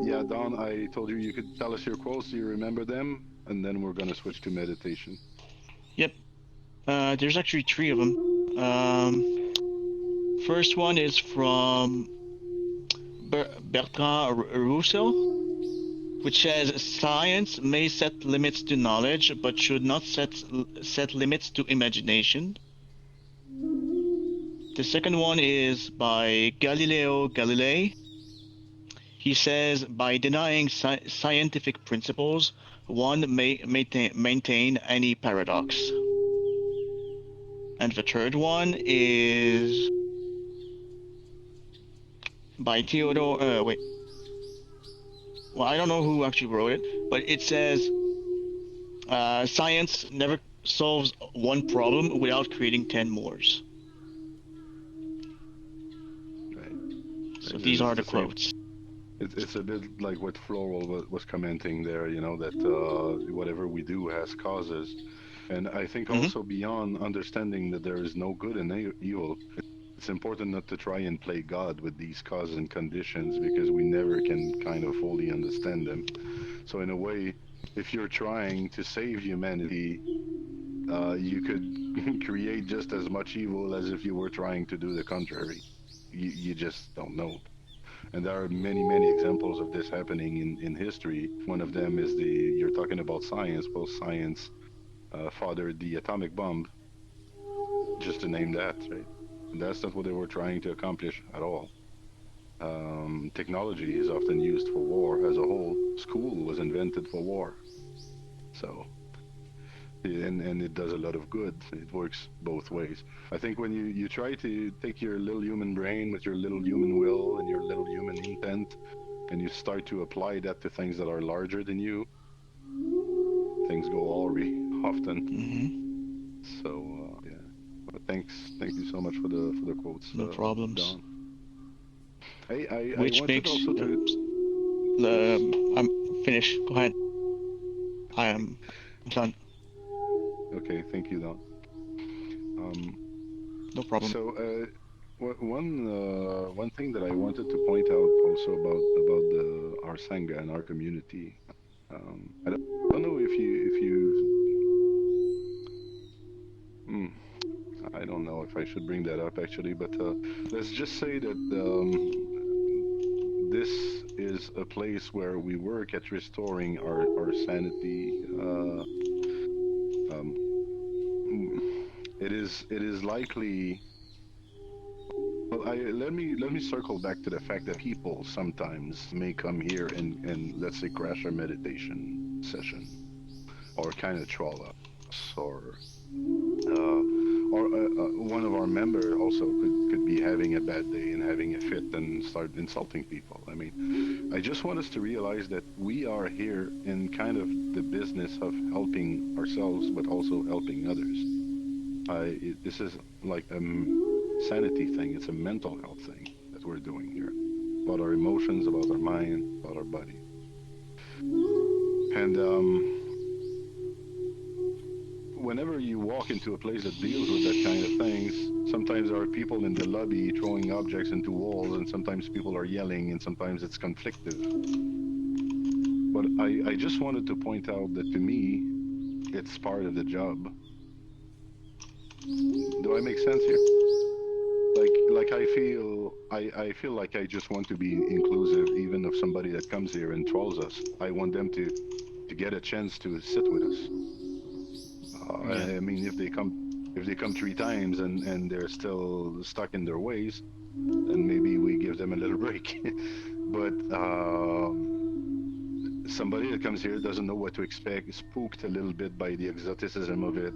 yeah, Don, I told you could tell us your quotes. Do you remember them? And then we're gonna switch to meditation. Yep. There's actually 3 of them. First one is from Bertrand Russell, which says science may set limits to knowledge, but should not set limits to imagination. The second one is by Galileo Galilei. He says, by denying scientific principles, one may maintain any paradox. And the third one is by Theodore. Wait. Well, I don't know who actually wrote it, but it says, science never solves one problem without creating 10 more. Right. So these are the quotes. It's a bit like what Floral was commenting there, that whatever we do has causes. And I think also beyond understanding that there is no good and evil, it's important not to try and play God with these causes and conditions, because we never can kind of fully understand them. So in a way, if you're trying to save humanity, you could create just as much evil as if you were trying to do the contrary. You just don't know. And there are many, many examples of this happening in history. One of them is you're talking about science. Well, science fathered the atomic bomb, just to name that, right? And that's not what they were trying to accomplish at all. Technology is often used for war as a whole. School was invented for war. So, and it does a lot of good. It works both ways. I think when you try to take your little human brain with your little human will and your little human intent, and you start to apply that to things that are larger than you, things go awry often. Mm-hmm. So yeah. But thank you so much for the quotes, No problems. Don. I Which wanted makes also to. I'm finished. Go ahead. I Okay, am done. okay, thank you, Don. Um, No problem. so one thing that I wanted to point out also about the our sangha and our community. I don't know if you hmm, I don't know if I should bring that up actually, but let's just say that this is a place where we work at restoring our sanity. Um, mm, it is likely. Well, let me circle back to the fact that people sometimes may come here and let's say crash our meditation session or kind of troll us uh, or one of our members also could be having a bad day and having a fit and start insulting people. I mean, I just want us to realize that we are here in kind of the business of helping ourselves, but also helping others. This is like a sanity thing. It's a mental health thing that we're doing here about our emotions, about our mind, about our body. And whenever you walk into a place that deals with that kind of things, sometimes there are people in the lobby throwing objects into walls, and sometimes people are yelling, and sometimes it's conflictive. But I just wanted to point out that to me, it's part of the job. Do I make sense here? Like I feel like I just want to be inclusive, even of somebody that comes here and trolls us. I want them to get a chance to sit with us. Yeah. I mean, if they come 3 times and they're still stuck in their ways, then maybe we give them a little break. But somebody that comes here doesn't know what to expect, is spooked a little bit by the exoticism of it,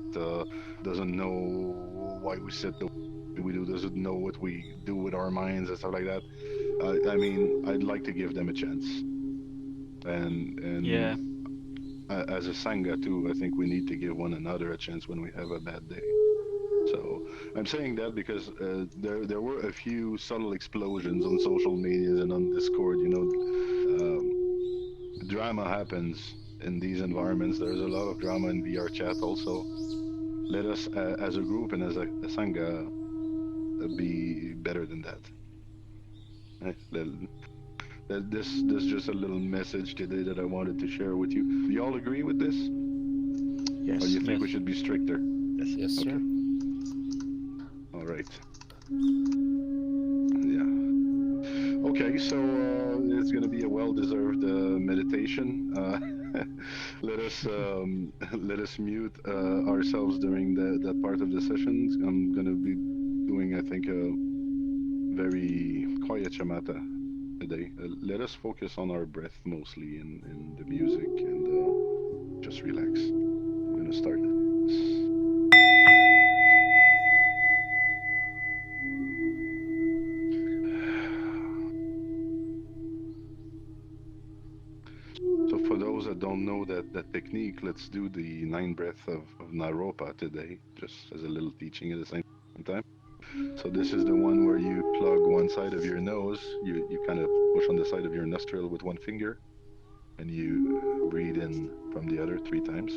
doesn't know why we sit the way we do, doesn't know what we do with our minds and stuff like that. I mean, I'd like to give them a chance. And Yeah. as a sangha too, I think we need to give one another a chance when we have a bad day. So I'm saying that because there were a few subtle explosions on social media and on Discord. Um, drama happens in these environments. There's a lot of drama in VR chat also. Let us, as a group and as a sangha, be better than that. This just a little message today that I wanted to share with you. Do you all agree with this, or do Yes. you think Yes. we should be stricter? Yes, Okay, sir. all right, yeah. Okay, so it's going to be a well-deserved meditation. Let us let us mute ourselves during that part of the session. I'm going to be doing, I think, a very quiet shamatha today. Let us focus on our breath mostly in the music and just relax. I'm going to start this. So for those that don't know that technique, let's do the 9 breath of Naropa today, just as a little teaching at the same time. So this is the one where you plug one side of your nose, you kind of push on the side of your nostril with one finger, and you breathe in from the other 3 times.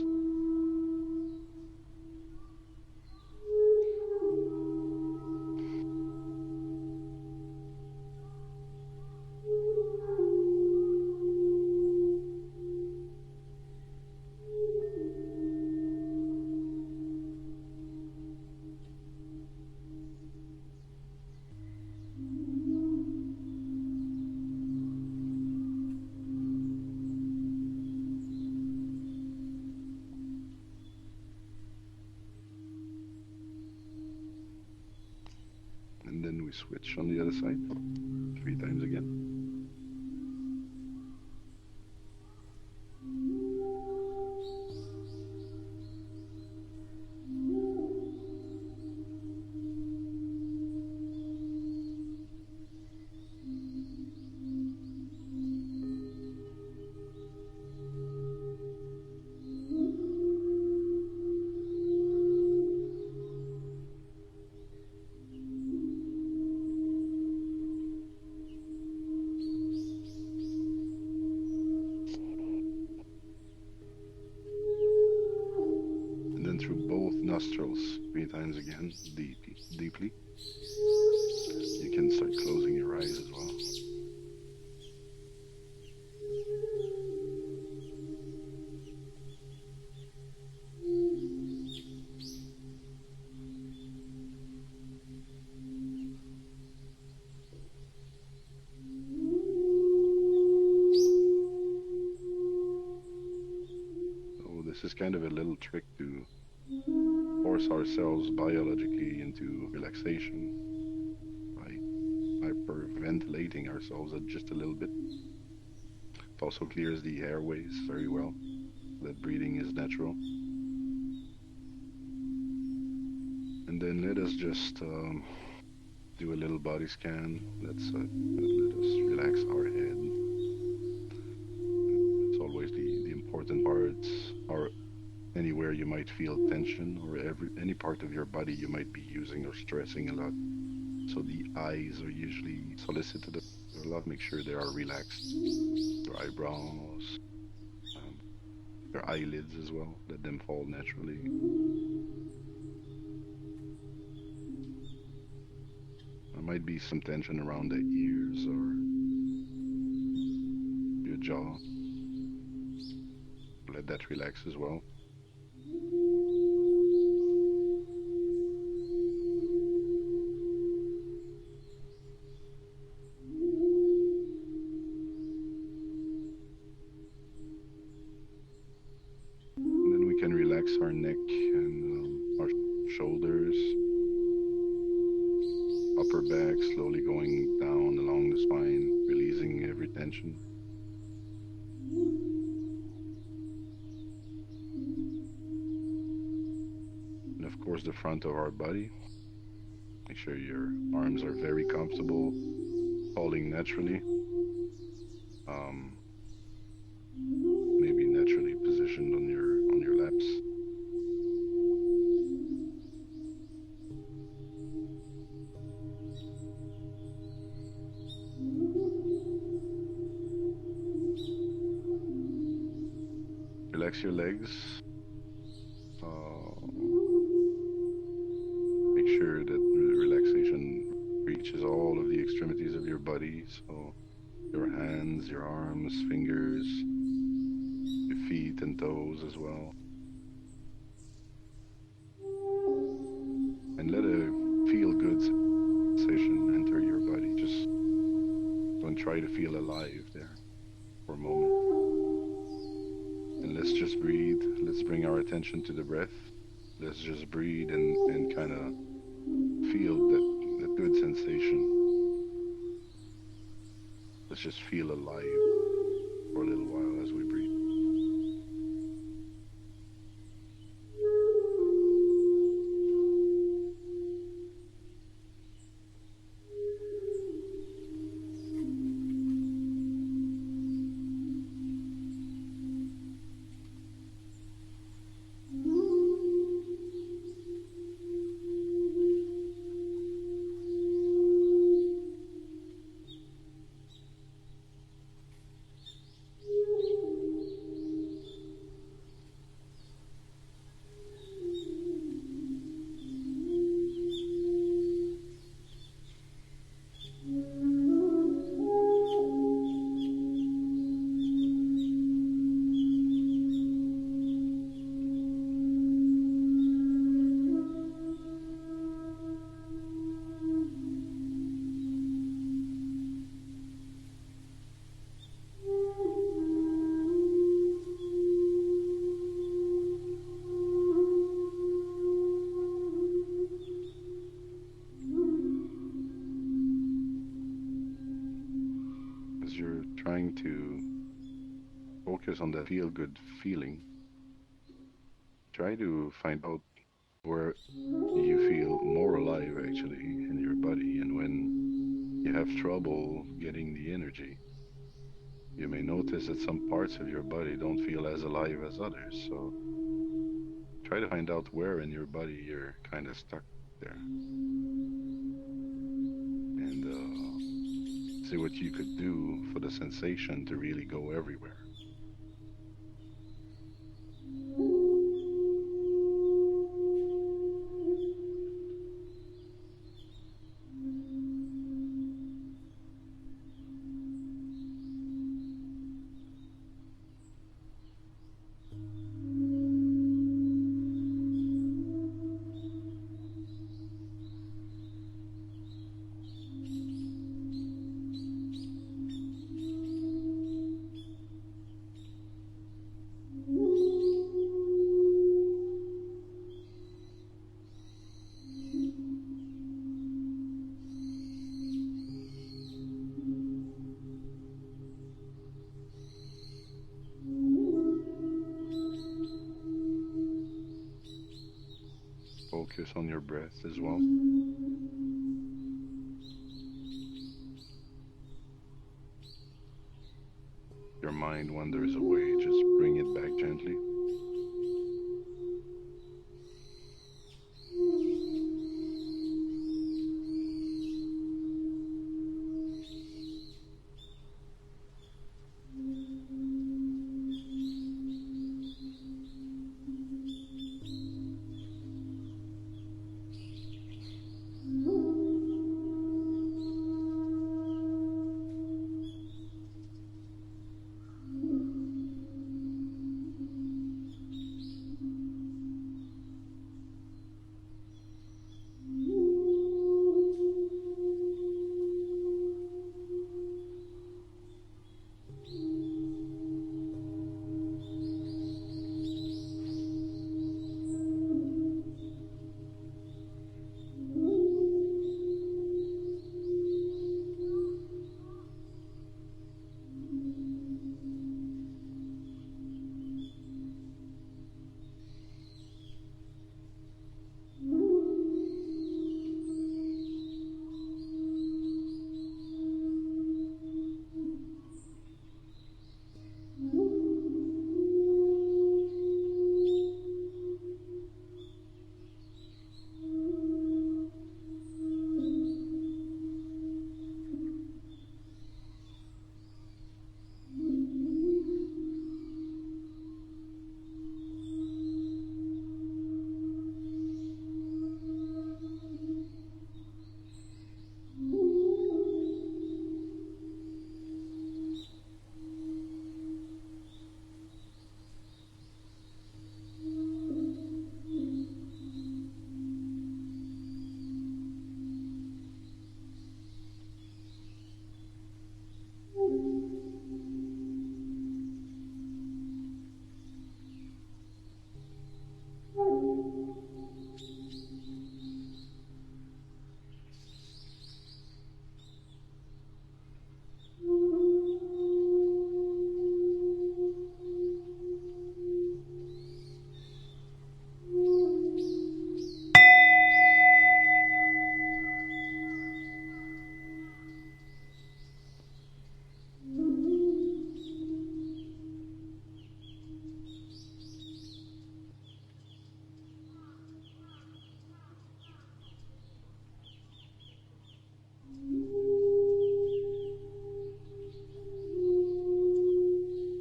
we switch on the other side 3 times again. And then through both nostrils 3 times again, deeply. You can start closing your eyes as well. So this is kind of a little trick to force ourselves biologically into relaxation by hyperventilating ourselves just a little bit. It also clears the airways very well. That breathing is natural. And then let us just do a little body scan. Let us relax our head. It's always the important parts, or anywhere you might feel tension, or any part of your body you might be using or stressing a lot. So the eyes are usually solicited a lot. Make sure they are relaxed. Your eyebrows, your eyelids as well. Let them fall naturally. There might be some tension around the ears or your jaw. Let that relax as well. And then we can relax our neck and our shoulders, upper back, slowly going down along the spine, releasing every tension. And of course, the front of our body. Make sure your arms are very comfortable, falling naturally. Um, Maybe naturally positioned on your laps. Relax your legs. Make sure that the relaxation reaches all of the extremities of your body. So your hands, your arms, fingers, your feet and toes as well. And let a feel good sensation enter your body. Just don't try to feel alive there for a moment. And let's just breathe. Let's bring our attention to the breath. Let's just breathe and kind of feel that good sensation. Let's just feel alive for a little while as we breathe. trying to focus on that feel good feeling, try to find out where you feel more alive actually in your body. And when you have trouble getting the energy, you may notice that some parts of your body don't feel as alive as others. So try to find out where in your body you're kind of stuck there, and see what you could do for the sensation to really go everywhere. Focus on your breath as well. Your mind wanders away, just bring it back gently.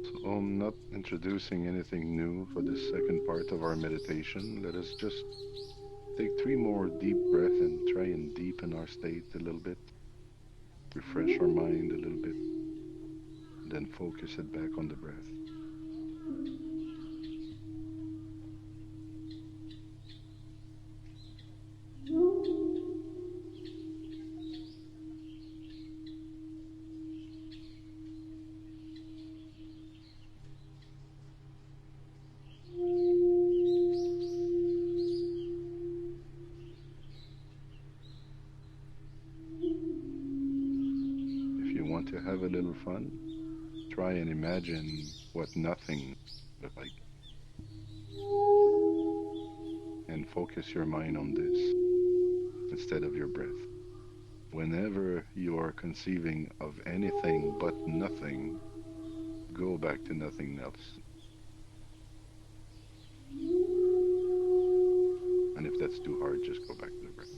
So I'm not introducing anything new for this second part of our meditation. Let us just take 3 more deep breaths and try and deepen our state a little bit, refresh our mind a little bit, then focus it back on the breath. If you want to have a little fun, try and imagine what nothing looks like and focus your mind on this instead of your breath. Whenever you are conceiving of anything but nothing, go back to nothing else. And if that's too hard, just go back to the breath.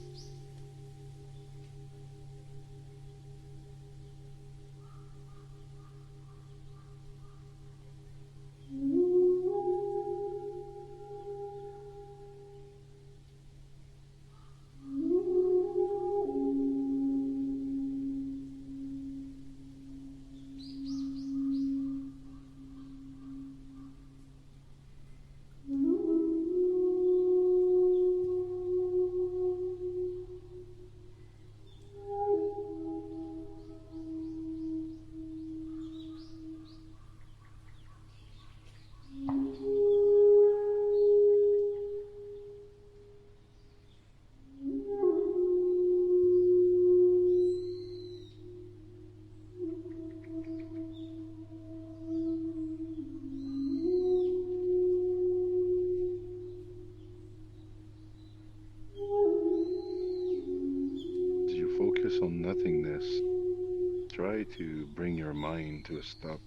As you focus on nothingness, try to bring your mind to a stop.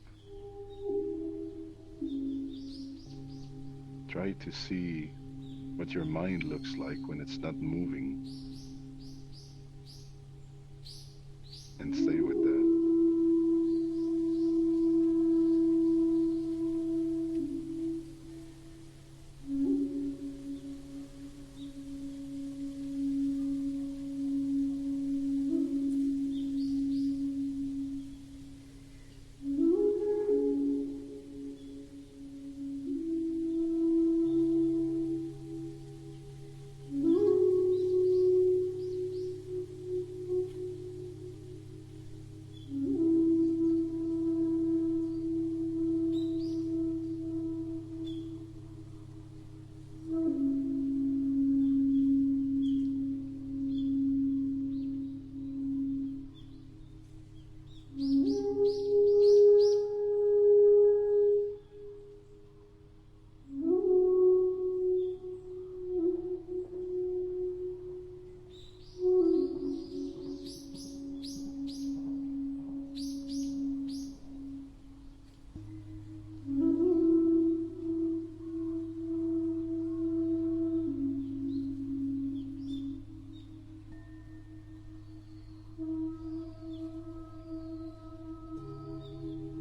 Try to see what your mind looks like when it's not moving and stay with that.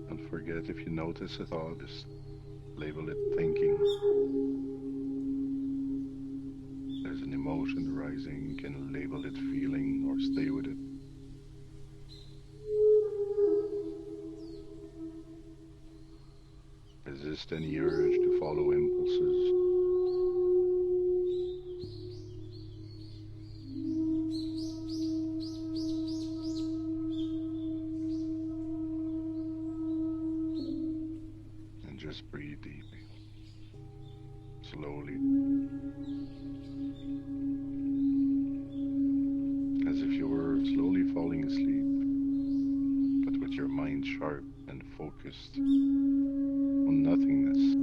Don't forget, if you notice a thought, just label it thinking. There's an emotion arising, you can label it feeling or stay with it. Resist any urge to follow impulses. And just breathe deeply, slowly, as if you were slowly falling asleep, but with your mind sharp and focused on nothingness.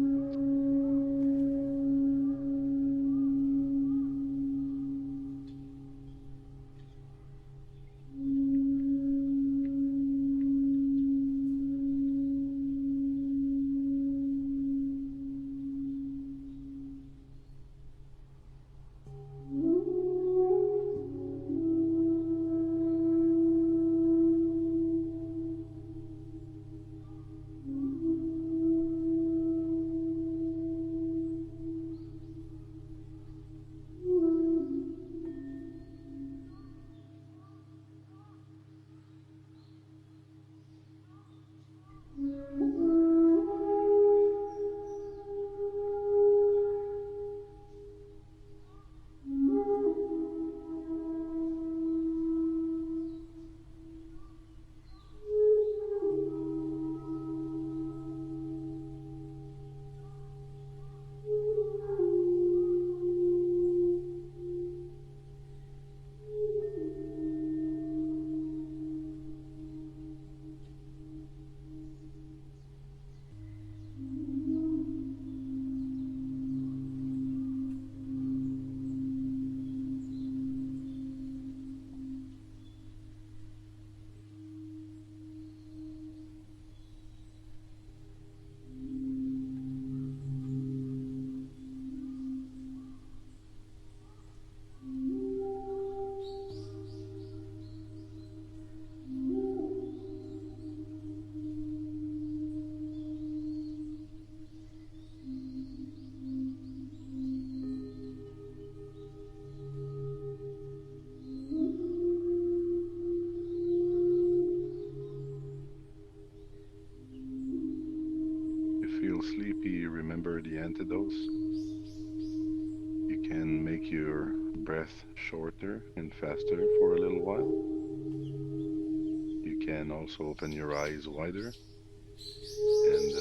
to those. You can make your breath shorter and faster for a little while. You can also open your eyes wider, and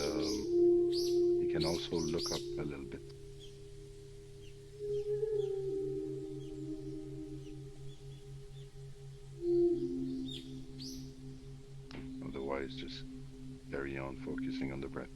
you can also look up a little bit. Otherwise, just carry on focusing on the breath.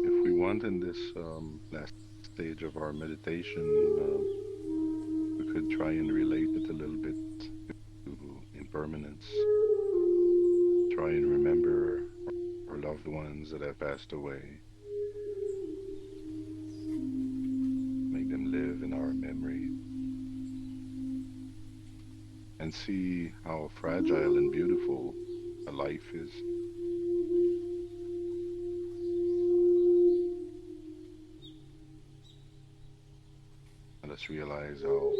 If we want in this last stage of our meditation, we could try and relate it a little bit to impermanence. Try and remember our loved ones that have passed away. Make them live in our memory. And see how fragile and beautiful a life is. Let us realize how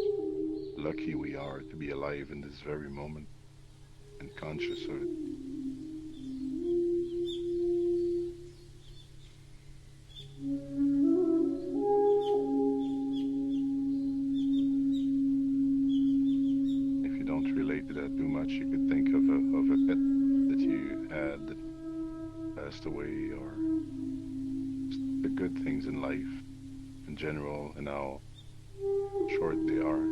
lucky we are to be alive in this very moment and conscious of it. If you don't relate to that too much, you could think of a pet that you had that passed away, or just the good things in life in general and how short they are.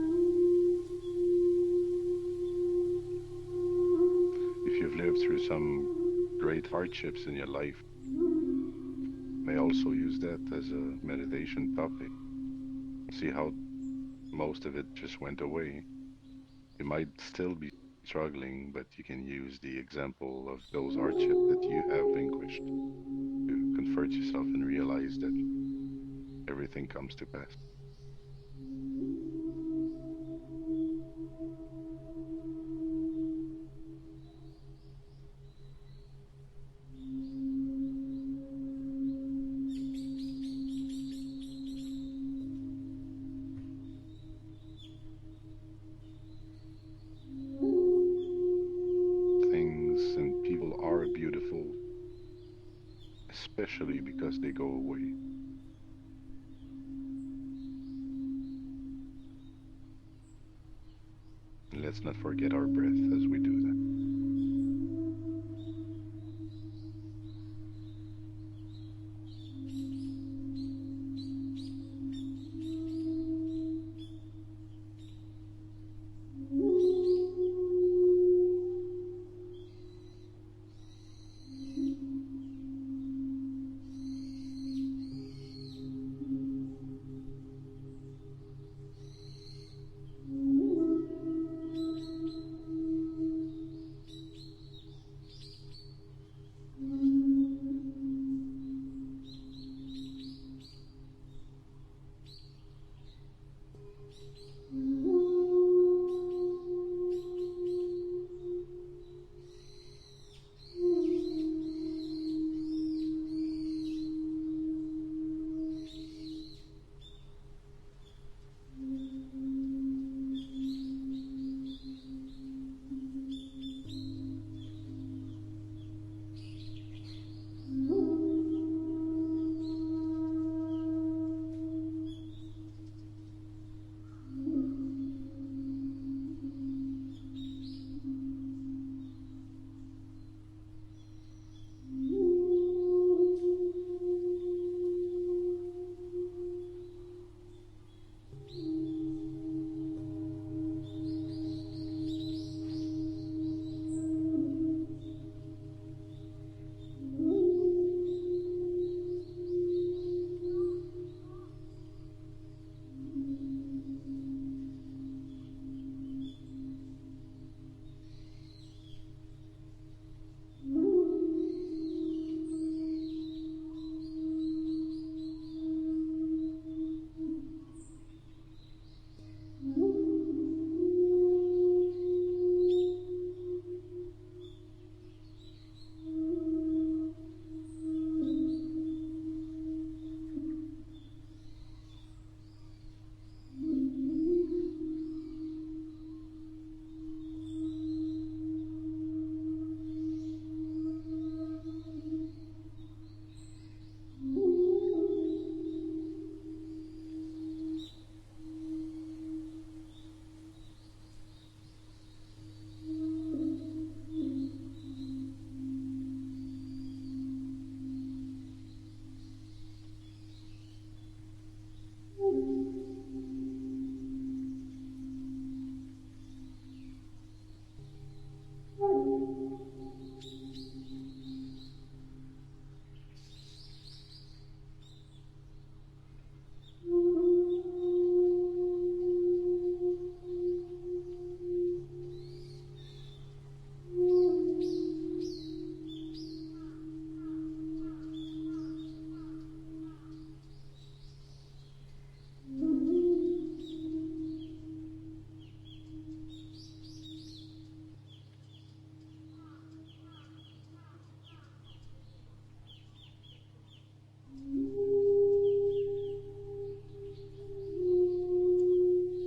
If you've lived through some great hardships in your life, you may also use that as a meditation topic. See how most of it just went away. You might still be struggling, but you can use the example of those hardships that you have vanquished to comfort yourself and realize that everything comes to pass. especially because they go away. And let's not forget our breath as we do that.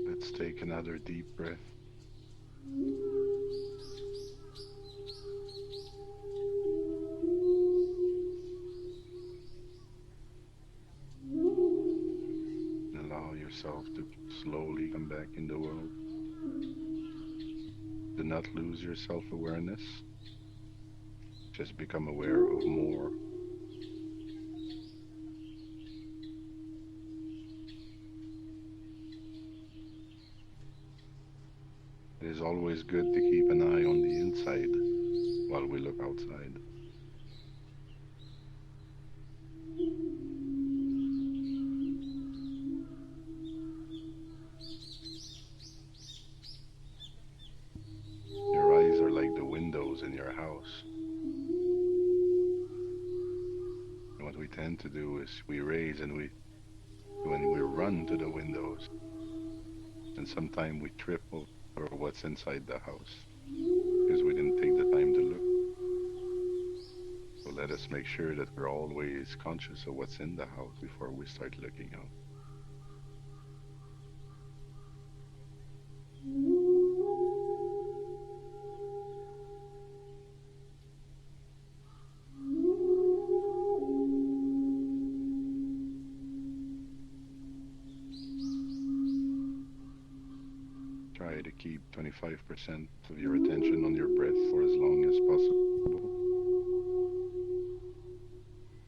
Let's take another deep breath. And allow yourself to slowly come back in the world. Do not lose your self-awareness. Just become aware of more. It is always good to keep an eye on the inside while we look outside. Your eyes are like the windows in your house. And what we tend to do is we raise and when we run to the windows, and sometimes we trip over what's inside the house because we didn't take the time to look. So let us make sure that we're always conscious of what's in the house before we start looking out. 25% of your attention on your breath for as long as possible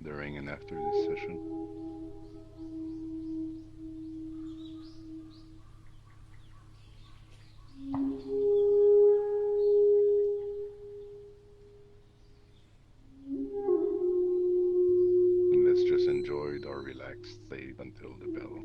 during and after this session. And let's just enjoy our relaxed state until the bell.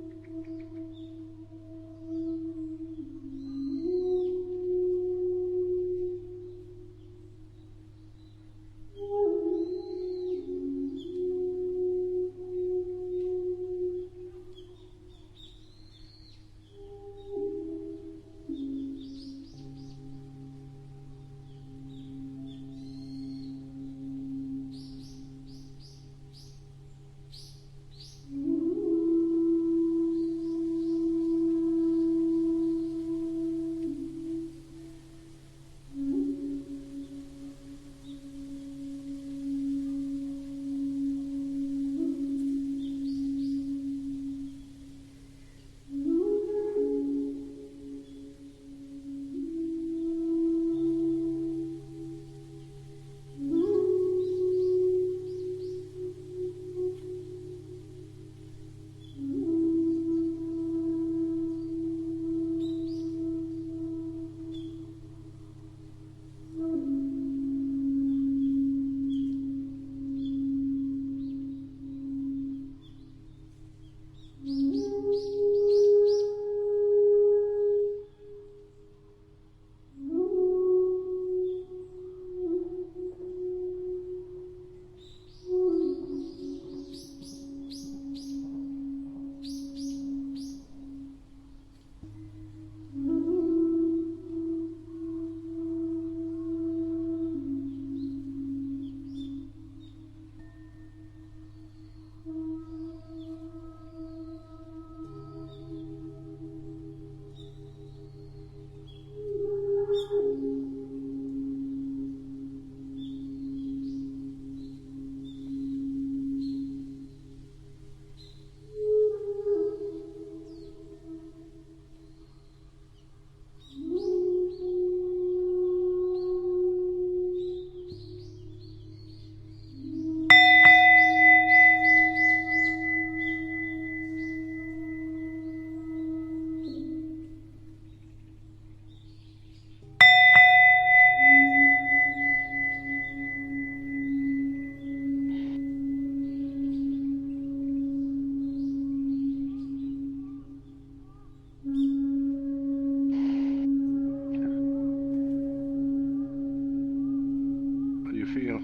How do you feel?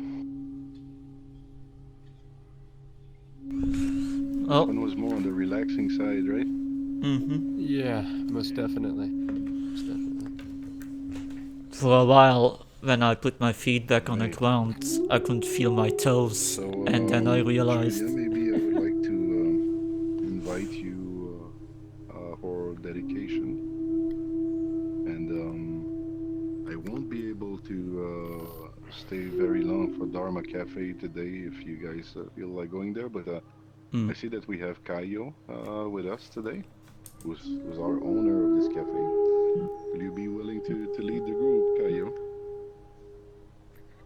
Oh, One was more on the relaxing side, right? Yeah, most definitely. Most definitely. for a while, when I put my feet back on the Right. ground, I couldn't feel my toes, So, and then I Julia, realized, maybe I would like to invite you for dedication. And I won't be able to stay very long for Dharma Cafe today if you guys feel like going there. But hmm, I see that we have Kaio with us today, who's our owner of this cafe. Will you be willing to lead the group, Kaio?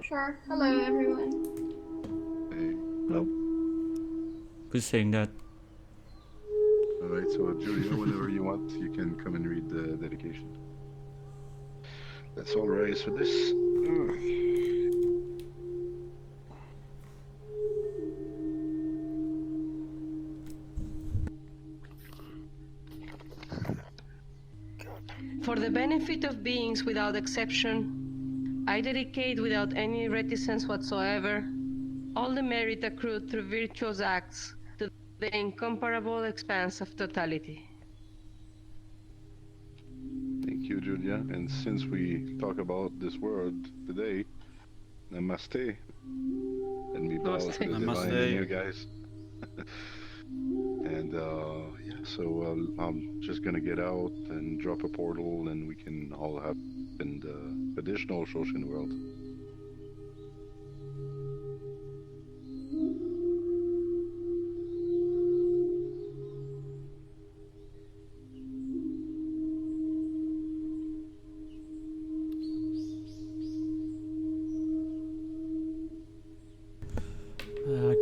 Sure. Hello, everyone. Hey. oh, who's saying that? All right. So, Julia, whenever you want, you can come and read the dedication. Let's all rise for this. For the benefit of beings without exception, I dedicate without any reticence whatsoever all the merit accrued through virtuous acts to the incomparable expanse of totality. Thank you, Julia. And since we talk about this word today, namaste. Let me bow to Namaste. the divine in you Namaste. guys. And yeah, so I'm just gonna get out and drop a portal, and we can all have in the additional Shoshin world.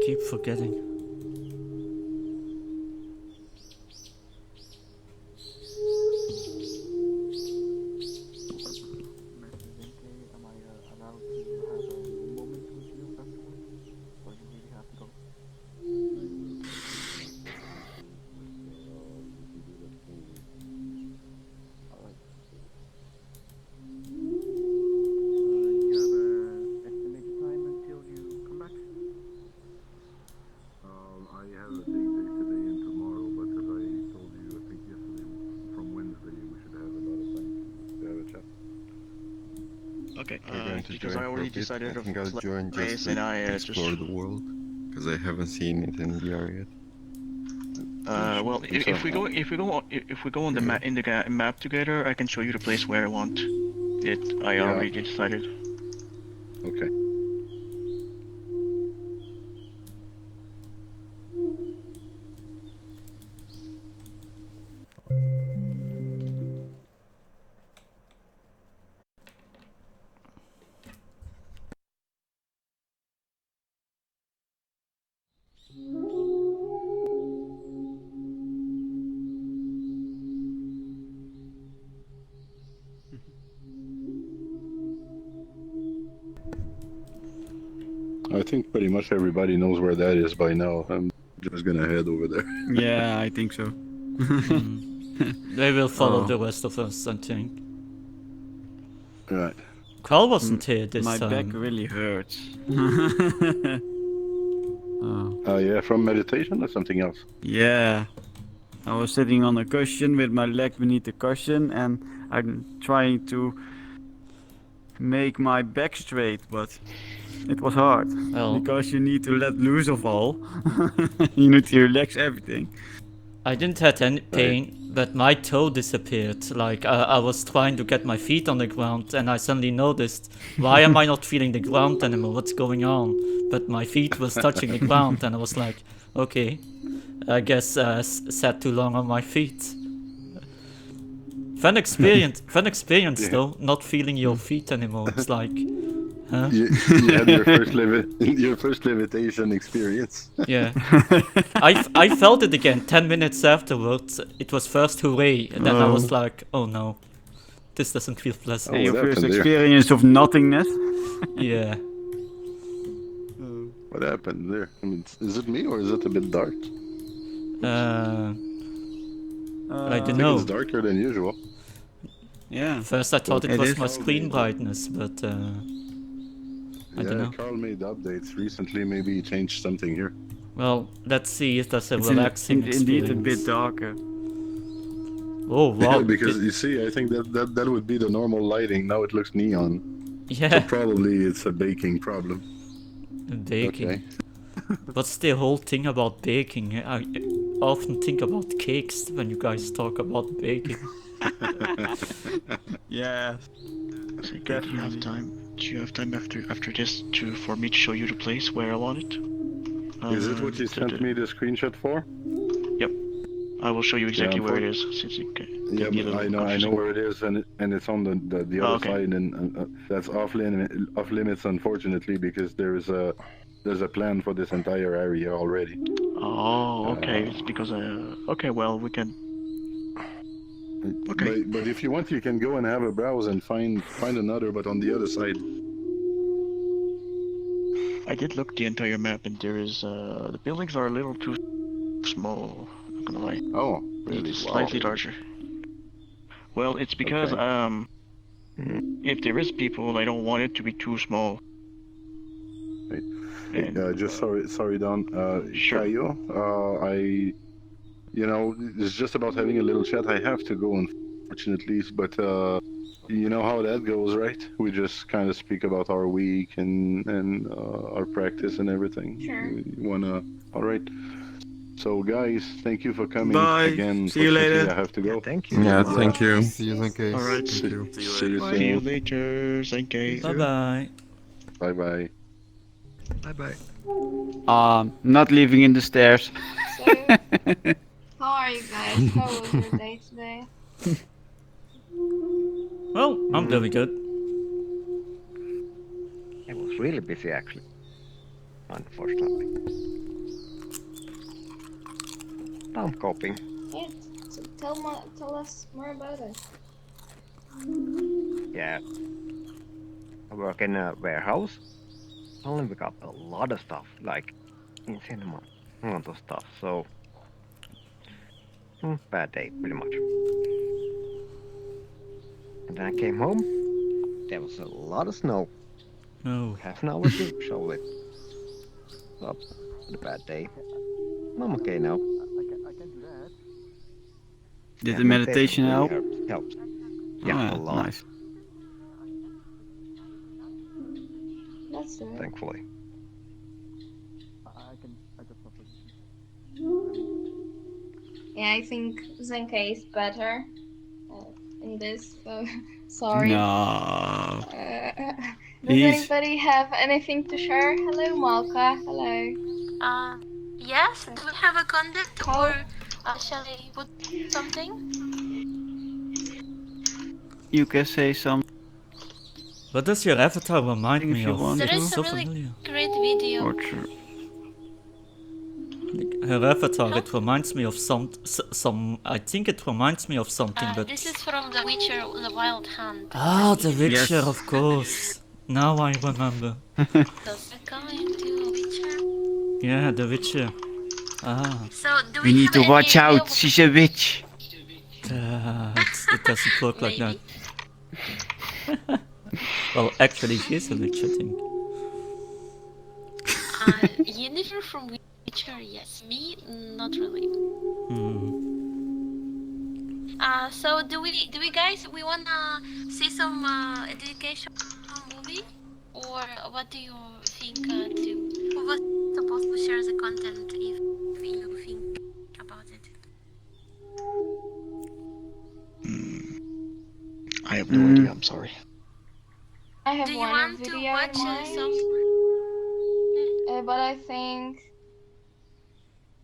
keep forgetting. Am I allowed to have a moment with you afterwards? Or you really have to go? Alright. You have a estimated time until you come back? I have a date day today and tomorrow, but as I told you, I think yesterday, from Wednesday, we should have a lot of time to have a chat. Okay. We're going to Because join I for a already bit. decided I of think I'll join just place, to and I explore just the world, because I haven't seen it in VR yet. well, if we go on the map in the map together, I can show you the place where I want it. I Yeah. already decided. Okay. I think pretty much everybody knows where that is by now. I'm just gonna head over there. Yeah, I think so. They will follow Oh. the rest of us, I think. Right. Carl wasn't here this My time. back really hurts. Oh. Yeah, from meditation or something else? Yeah. I was sitting on a cushion with my leg beneath the cushion, and I'm trying to make my back straight, but it was hard. Well, Because you need to let loose of all. You need to relax everything. I didn't have any pain, but my toe disappeared. Like, I was trying to get my feet on the ground, and I suddenly noticed, why am I not feeling the ground anymore? What's going on? But my feet was touching the ground, and I was like, okay, I guess sat too long on my feet. Fun experience Yeah. though, not feeling your feet anymore. It's like, huh? You had your first levitation experience. Yeah. I felt it again 10 minutes afterwards. It was first hooray, and then I was like, oh no, this doesn't feel pleasant. Oh, Your what first happened there? experience of nothingness. Yeah. What happened there? I mean, is it me or is it a bit dark? I I don't think know. it's darker than usual. Yeah. First I thought it It was is. my screen brightness, but I don't know. Carl made updates recently. Maybe he changed something here. Well, let's see if that's a It's relaxing indeed experience. a bit darker. Oh wow. Yeah, because you see, I think that would be the normal lighting. Now it looks neon. So Yeah, probably it's a baking problem. baking. Okay. What's the whole thing about baking? I often think about cakes when you guys talk about baking. Yeah. So, do you have time? Do you have time after this for me to show you the place where I want it? Is it what you sent me the screenshot for? Yep. I will show you exactly where it is, since it can be a little I know confusing. where it is, and it's on the other side, and that's off limits, unfortunately, because there's a plan for this entire area already. Oh, okay. It's because okay, well, we can. Okay. But if you want, you can go and have a browse and find another, but on the other side. I did look the entire map, and there is the buildings are a little too small. Not gonna lie. Oh, really? It's slightly larger. Well, it's because if there is people, I don't want it to be too small. Right. And, just sorry, Don. Sure. Caio, it's just about having a little chat. I have to go, unfortunately, but you know how that goes, right? We just kind of speak about our week and our practice and everything. Sure. You wanna? All right. So, guys, thank you for coming. Bye. Again, See you fortunately, later. I have to go. Thank you. Yeah, thank you. See you, Zenke. All right. See you See you soon. later, Zenke. Bye bye. Bye bye. Bye bye. Not living in the stairs. So, how are you guys? How was your day today? Well, I'm doing good. It was really busy actually. unfortunately. I'm coping. Yeah, tell us more about it. Yeah, I work in a warehouse. Only pick up a lot of stuff, like insane amount of stuff. So, bad day, pretty much. And then I came home. There was a lot of snow. No. Half an hour to shovel it. Well, a bad day. I'm okay now. I can do that. Did Yeah, the meditation really help? helps. Oh, Yeah, yeah, a lot. nice. That's good. Thankfully. I can stop it. Yeah, I think Zenka is better in this, so sorry. No. Does anybody have anything to share? Hello, Malka. Hello. Yes. Do we have a content, How? or shall I put something? You can say something What does your avatar remind if me you of? want There It's is to. a so really familiar. great video. Or true. Her avatar, Huh? it reminds me of some. I think it reminds me of something, but. This is from The Witcher, The Wild Hunt. Ah, The Witcher, Yes. of course. Now I remember. Does it come into Witcher? Yeah, The Witcher. Ah. So, do You we need have to any watch idea out, she's a witch. It doesn't work like that. Maybe. Well, actually, she is a witch, I think. Yennefer from Witcher, yes. Me, not really. So do we guys, we wanna see some educational movie, or what do you think? Who was supposed to share the content if you think about it? I have no idea. I'm sorry. I have Do you one want video to watch in mind, some? but I think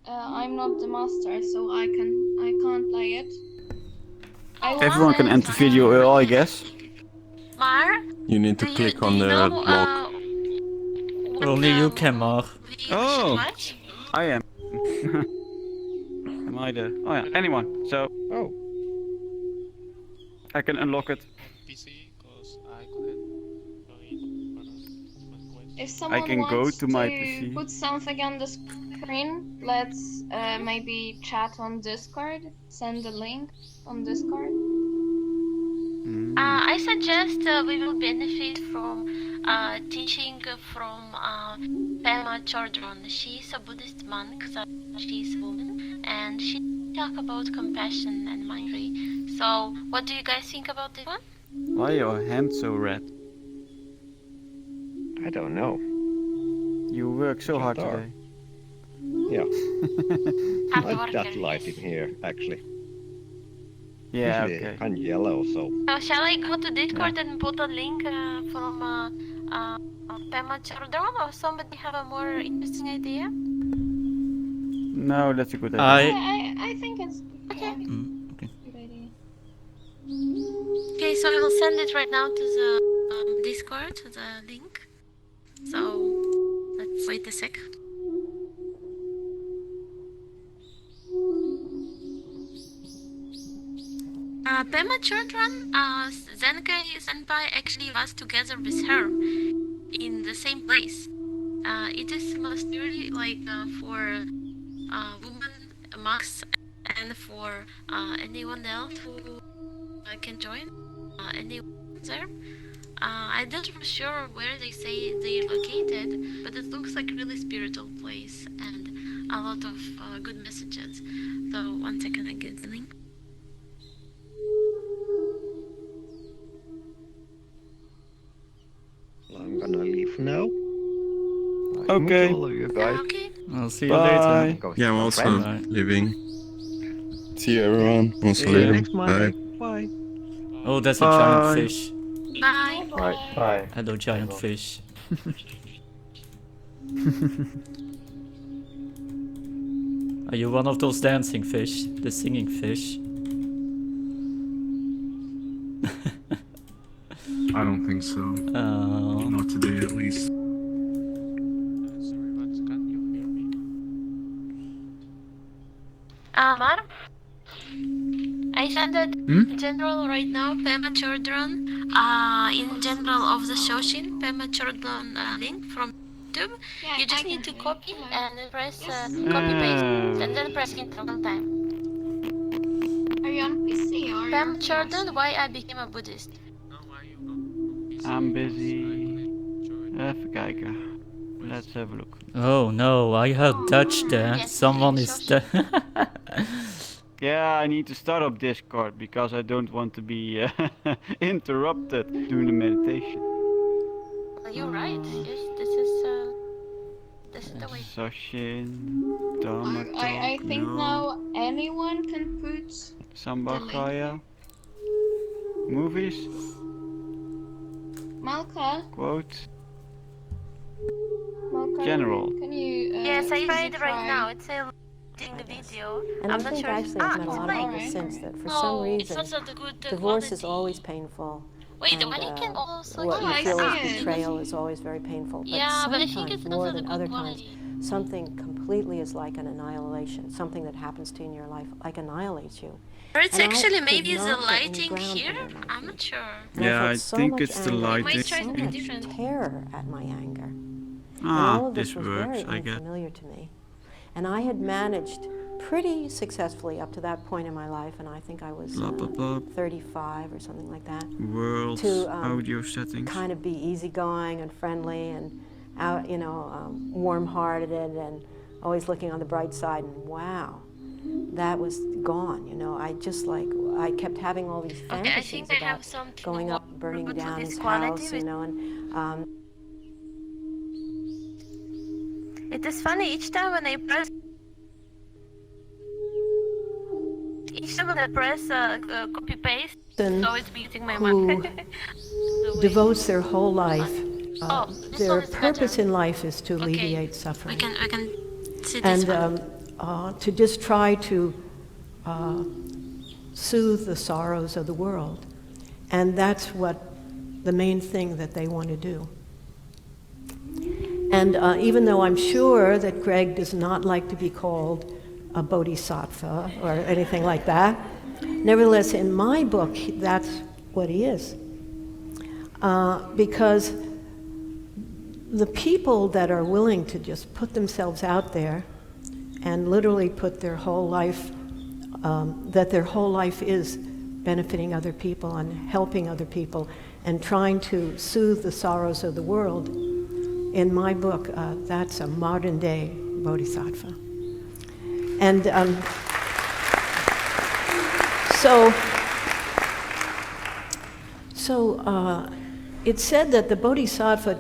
I'm not the master, so I can't play it. I will Everyone can send, enter video, I guess. Mar, You need to click on the block. Only you can, Mar. Oh, watch? I am. Am I the? Oh yeah, anyone. So. Oh. I can unlock it. if someone can wants go to my PC. put something on the screen, let's maybe chat on Discord. Send a link on Discord. I suggest we will benefit from teaching from Pema Chodron. She's a Buddhist monk, so she's a woman, and she talk about compassion and mindfulness. So, what do you guys think about this one? Why are your hands so red? I don't know. You work so hard Sure. today. Yeah. Hard Not worker, that light yes. in here, actually. Yeah, Usually okay. kind of yellow, so. So, shall I go to Discord and put a link from Pema Chodron, or somebody have a more interesting idea? No, that's a good idea. I think it's Okay. good idea. Okay, so I will send it right now to the Discord, to the link. So, let's wait a sec. Pema Chodron, Zenkai Senpai actually was together with her in the same place. It is monastery like for women, monks, and for anyone else who can join. Anyone there. I'm not sure where they say they're located, but it looks like a really spiritual place and a lot of good messages. So, one second, I get the link. I'm gonna leave now. Nice to meet Okay. all of you guys. Okay. I'll see you Bye. later. Go see Yeah, I'm some also friends. leaving. See you, everyone. Also See you later. Next Monday. Bye. Bye. Oh, there's a giant Bye. fish. Bye. Bye. Hello, giant fish. Are you one of those dancing fish? The singing fish? I don't think so. Oh. Not today, at least. Madam, I send it in general right now, Pema Children, in general of the Shoshin, Pema Children link from YouTube. Yeah, You just I need to can hear. copy Hello. and then press Yes. copy paste, and then press enter one time. Are you on PC or Pema your Children, why I became a Buddhist. I'm busy. Even kijken. Let's have a look. Oh no, I heard Dutch there. Yes, Someone is there. Yeah, I need to start up Discord because I don't want to be interrupted during the meditation. You're right. Yes, this is the way. Shoshin, Dharma I Talk, think no. now anyone can put the link Sambakaya. here. Movies, Malka, quotes, Malka, general. can you Yes, I can tried you right try? now. It's a in the video. And I'm I not think sure. actually I've met a It's lot of playing. people since that for No, some it's reason not the good divorce is quality. always painful. Wait, and, but I can also what Oh, you I feel see is it. betrayal is always very painful. But Yeah, but I think sometimes, it's more also the than good other times, quality. something completely is like an annihilation. Something that happens to you in your life like annihilates you. Or it's And I actually could maybe the not get any lighting ground here. under my I'm not feet. sure. And I Yeah, felt I so think much it's the anger, I lighting. might try so to be much different. terror at my anger. And Ah, all of this this was works, very I guess. unfamiliar to me. And I had managed pretty successfully up to that point in my life, and I think I was Blah, blah, blah. 35 or something like that, Worlds, to audio settings. kind of be easygoing and friendly and out, warm-hearted and always looking on the bright side. And wow, that was gone. I kept having all these Okay, I fantasies think I have about something going more up, burning good for down this his quality. house, and It is funny, each time when I press copy paste, it's always beating my who mark. devotes their whole life. This Their one is purpose better. in life is to Okay, alleviate suffering. we can see this And one. to just try to soothe the sorrows of the world. And that's what the main thing that they want to do. And even though I'm sure that Greg does not like to be called a bodhisattva or anything like that, nevertheless, in my book, that's what he is. Because the people that are willing to just put themselves out there and literally put their whole life, that their whole life is benefiting other people and helping other people and trying to soothe the sorrows of the world, in my book, that's a modern day bodhisattva. And it's said that the bodhisattva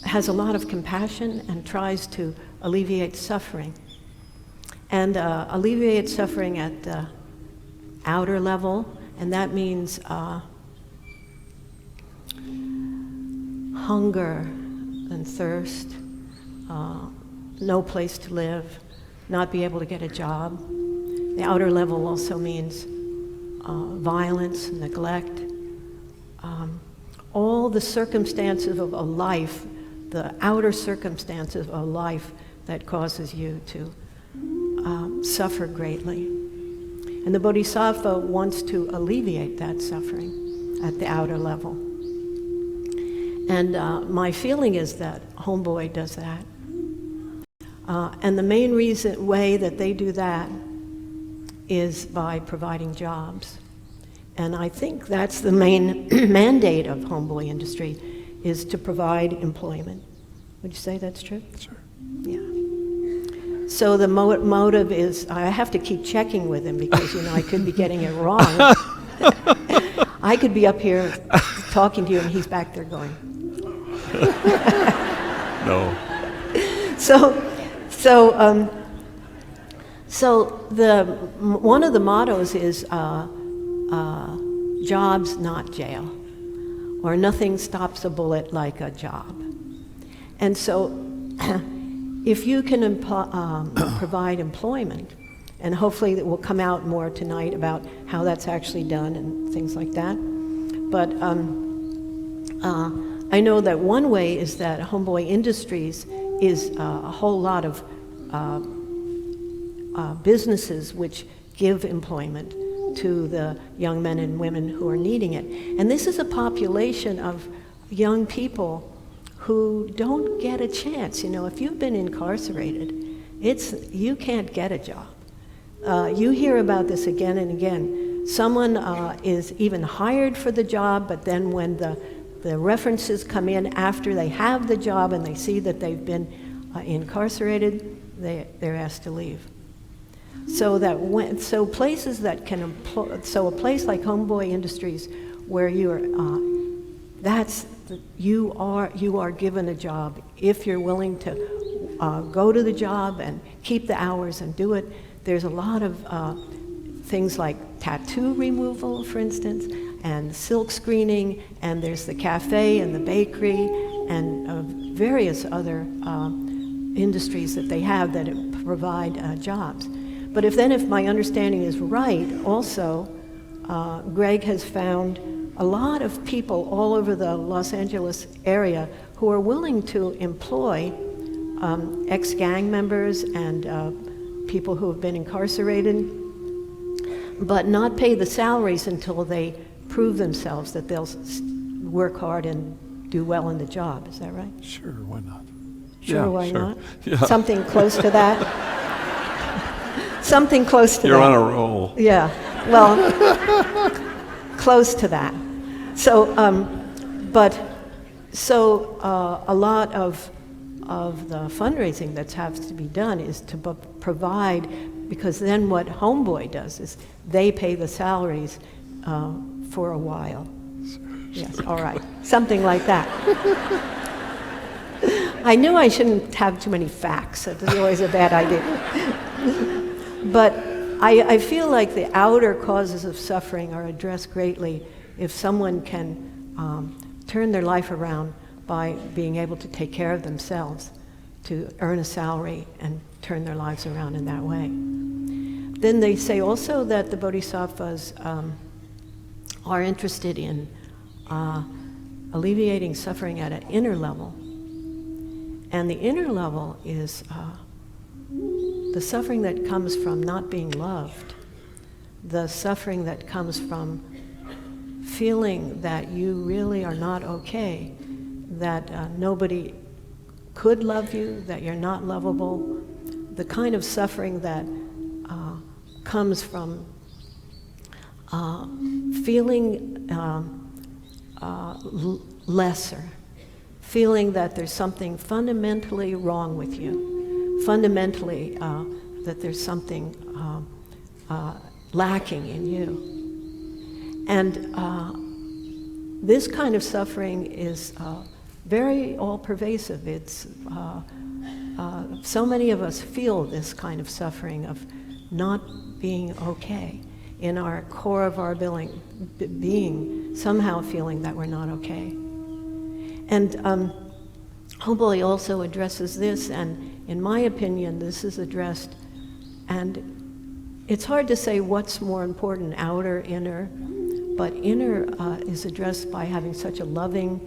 has a lot of compassion and tries to alleviate suffering. And alleviate suffering at the outer level, and that means hunger and thirst, no place to live, not be able to get a job. The outer level also means violence, neglect, all the circumstances of a life, the outer circumstances of a life that causes you to suffer greatly. And the Bodhisattva wants to alleviate that suffering at the outer level. And my feeling is that Homeboy does that. And the main way that they do that is by providing jobs. And I think that's the main mandate of Homeboy Industry, is to provide employment. Would you say that's true? Sure. Yeah. So the motive is, I have to keep checking with him because, I could be getting it wrong. I could be up here talking to you and he's back there going. No. One of the mottos is jobs, not jail, or nothing stops a bullet like a job. And so if you can provide employment, and hopefully it will come out more tonight about how that's actually done and things like that. But I know that one way is that Homeboy Industries is a whole lot of businesses which give employment to the young men and women who are needing it. And this is a population of young people who don't get a chance. You know, if you've been incarcerated, you can't get a job. You hear about this again and again. Someone is even hired for the job, but then when the references come in after they have the job and they see that they've been incarcerated, they're asked to leave. So places that can employ, so a place like Homeboy Industries, where you are given a job if you're willing to go to the job and keep the hours and do it. There's a lot of things like tattoo removal, for instance, and silk screening, and there's the cafe and the bakery and various other industries that they have that provide jobs. But if my understanding is right, also, Greg has found a lot of people all over the Los Angeles area who are willing to employ ex-gang members and people who have been incarcerated, but not pay the salaries until they prove themselves that they'll work hard and do well in the job. Is that right? Sure, why not? Sure, why not? Yeah. Something close to that? Something close to You're that. on a roll. Yeah, well, close to that. So, a lot of the fundraising that has to be done is to provide, because then what Homeboy does is they pay the salaries for a while. Yes, all right, something like that. I knew I shouldn't have too many facts. That was always a bad idea. But I feel like the outer causes of suffering are addressed greatly if someone can turn their life around by being able to take care of themselves, to earn a salary and turn their lives around in that way. Then they say also that the bodhisattvas are interested in alleviating suffering at an inner level. And the inner level is the suffering that comes from not being loved, the suffering that comes from feeling that you really are not okay, that nobody could love you, that you're not lovable, the kind of suffering that comes from feeling lesser, feeling that there's something fundamentally wrong with you, fundamentally that there's something lacking in you. And this kind of suffering is very all-pervasive. It's so many of us feel this kind of suffering of not being okay, in our core of our being, somehow feeling that we're not okay. And Homeboy also addresses this, and in my opinion, this is addressed, and it's hard to say what's more important, outer, inner, but inner is addressed by having such a loving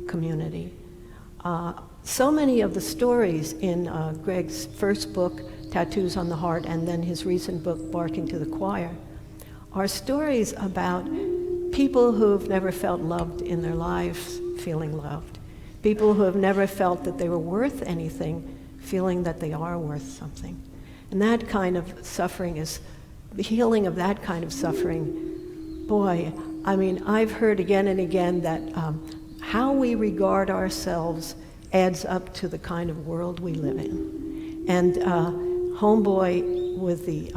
community. So many of the stories in Greg's first book, Tattoos on the Heart, and then his recent book, Barking to the Choir, are stories about people who've never felt loved in their lives feeling loved, people who have never felt that they were worth anything feeling that they are worth something. And that kind of suffering is, the healing of that kind of suffering, boy, I mean, I've heard again and again that how we regard ourselves adds up to the kind of world we live in. And Homeboy, with the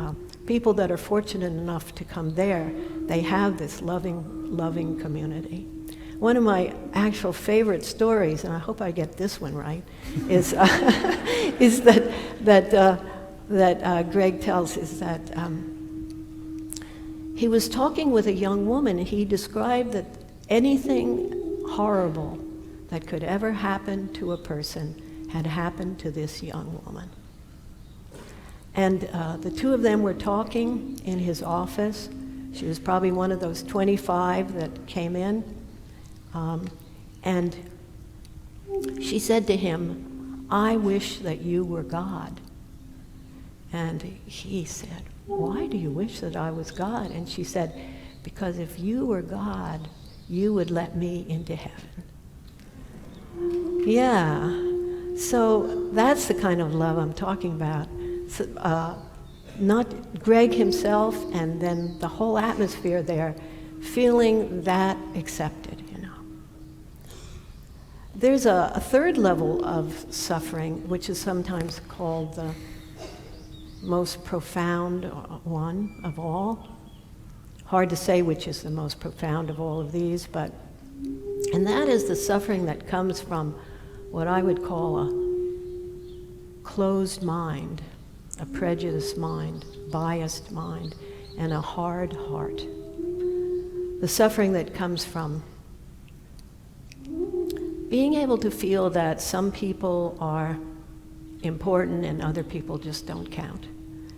people that are fortunate enough to come there, they have this loving, loving community. One of my actual favorite stories, and I hope I get this one right, is is that Greg tells, is that he was talking with a young woman, and he described that anything horrible that could ever happen to a person had happened to this young woman. And the two of them were talking in his office. She was probably one of those 25 that came in. And she said to him, "I wish that you were God." And he said, why do you wish that I was God? And she said, because if you were God, you would let me into heaven. Yeah, so that's the kind of love I'm talking about. So, not Greg himself and then the whole atmosphere there, feeling that accepted, you know. There's a third level of suffering, which is sometimes called the most profound one of all. Hard to say which is the most profound of all of these, and that is the suffering that comes from what I would call a closed mind, a prejudiced mind, biased mind, and a hard heart. The suffering that comes from being able to feel that some people are important and other people just don't count.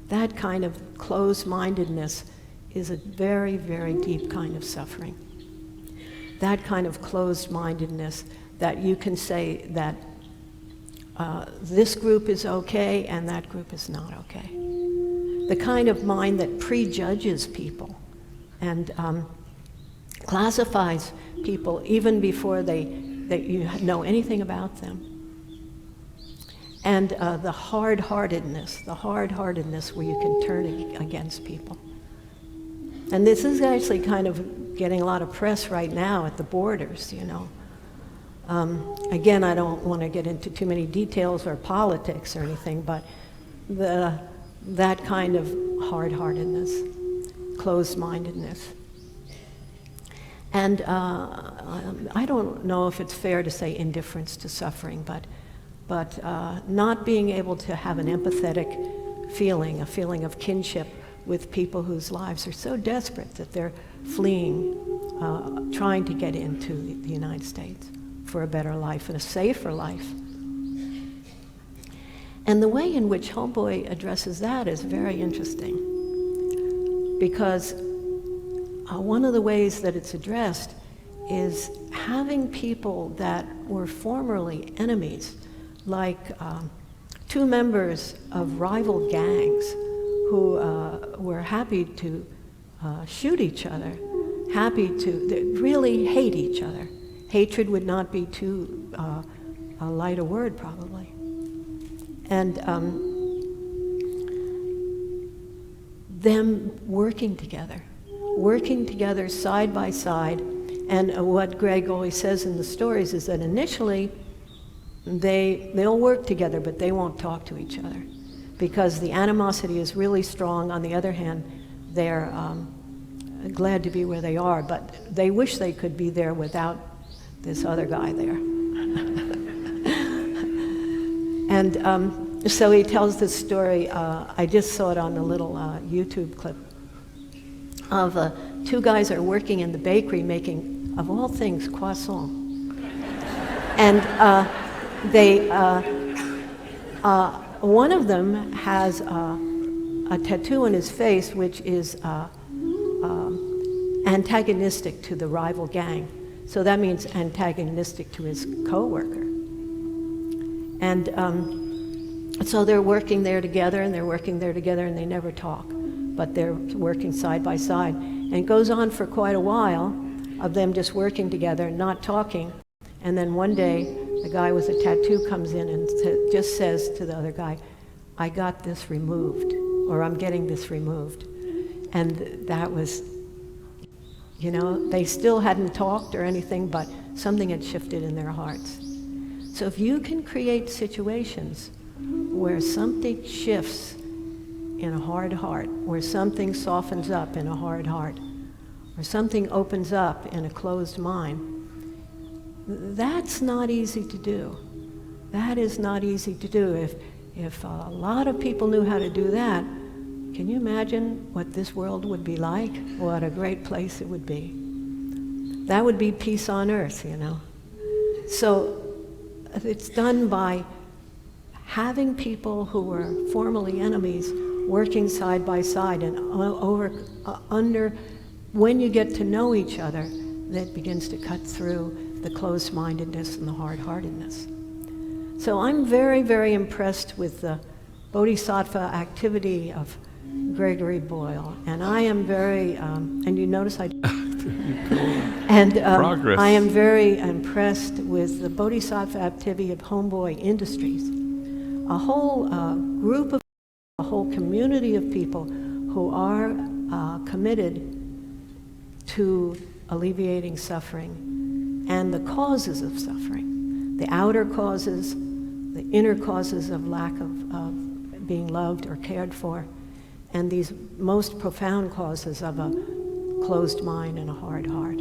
That kind of closed-mindedness is a very, very deep kind of suffering. That kind of closed-mindedness that you can say that this group is okay and that group is not okay. The kind of mind that prejudges people and classifies people even before you know anything about them. And the hard-heartedness where you can turn against people. And this is actually kind of getting a lot of press right now at the borders, you know. Again, I don't want to get into too many details or politics or anything, but that kind of hard-heartedness, closed-mindedness. And I don't know if it's fair to say indifference to suffering, but not being able to have an empathetic feeling, a feeling of kinship with people whose lives are so desperate that they're fleeing, trying to get into the United States for a better life and a safer life. And the way in which Homeboy addresses that is very interesting, because one of the ways that it's addressed is having people that were formerly enemies, like two members of rival gangs who were happy to shoot each other, they really hate each other. Hatred would not be too light a word, probably. And them working together side by side. And what Greg always says in the stories is that initially they'll work together, but they won't talk to each other because the animosity is really strong. On the other hand, they're glad to be where they are, but they wish they could be there without this other guy there. And so he tells this story, I just saw it on a little YouTube clip, of two guys are working in the bakery making, of all things, croissant. And one of them has a tattoo on his face which is antagonistic to the rival gang. So that means antagonistic to his co-worker. And so they're working there together, and they never talk, but they're working side by side. And it goes on for quite a while of them just working together, not talking. And then one day, the guy with the tattoo comes in and just says to the other guy, I got this removed, or I'm getting this removed. And that was, you know, they still hadn't talked or anything, but something had shifted in their hearts. So if you can create situations where something shifts in a hard heart, where something softens up in a hard heart, or something opens up in a closed mind, that's not easy to do. That is not easy to do. If a lot of people knew how to do that, can you imagine what this world would be like? What a great place it would be. That would be peace on earth, you know. So it's done by having people who were formerly enemies working side by side, and when you get to know each other, that begins to cut through the closed-mindedness and the hard-heartedness. So I'm very, very impressed with bodhisattva activity of Gregory Boyle. And I am very, and you notice I and Progress. I am very impressed with the bodhisattva activity of Homeboy Industries. A whole group of, a whole community of people who are committed to alleviating suffering and the causes of suffering, the outer causes, the inner causes of lack of being loved or cared for, and these most profound causes of a closed mind and a hard heart.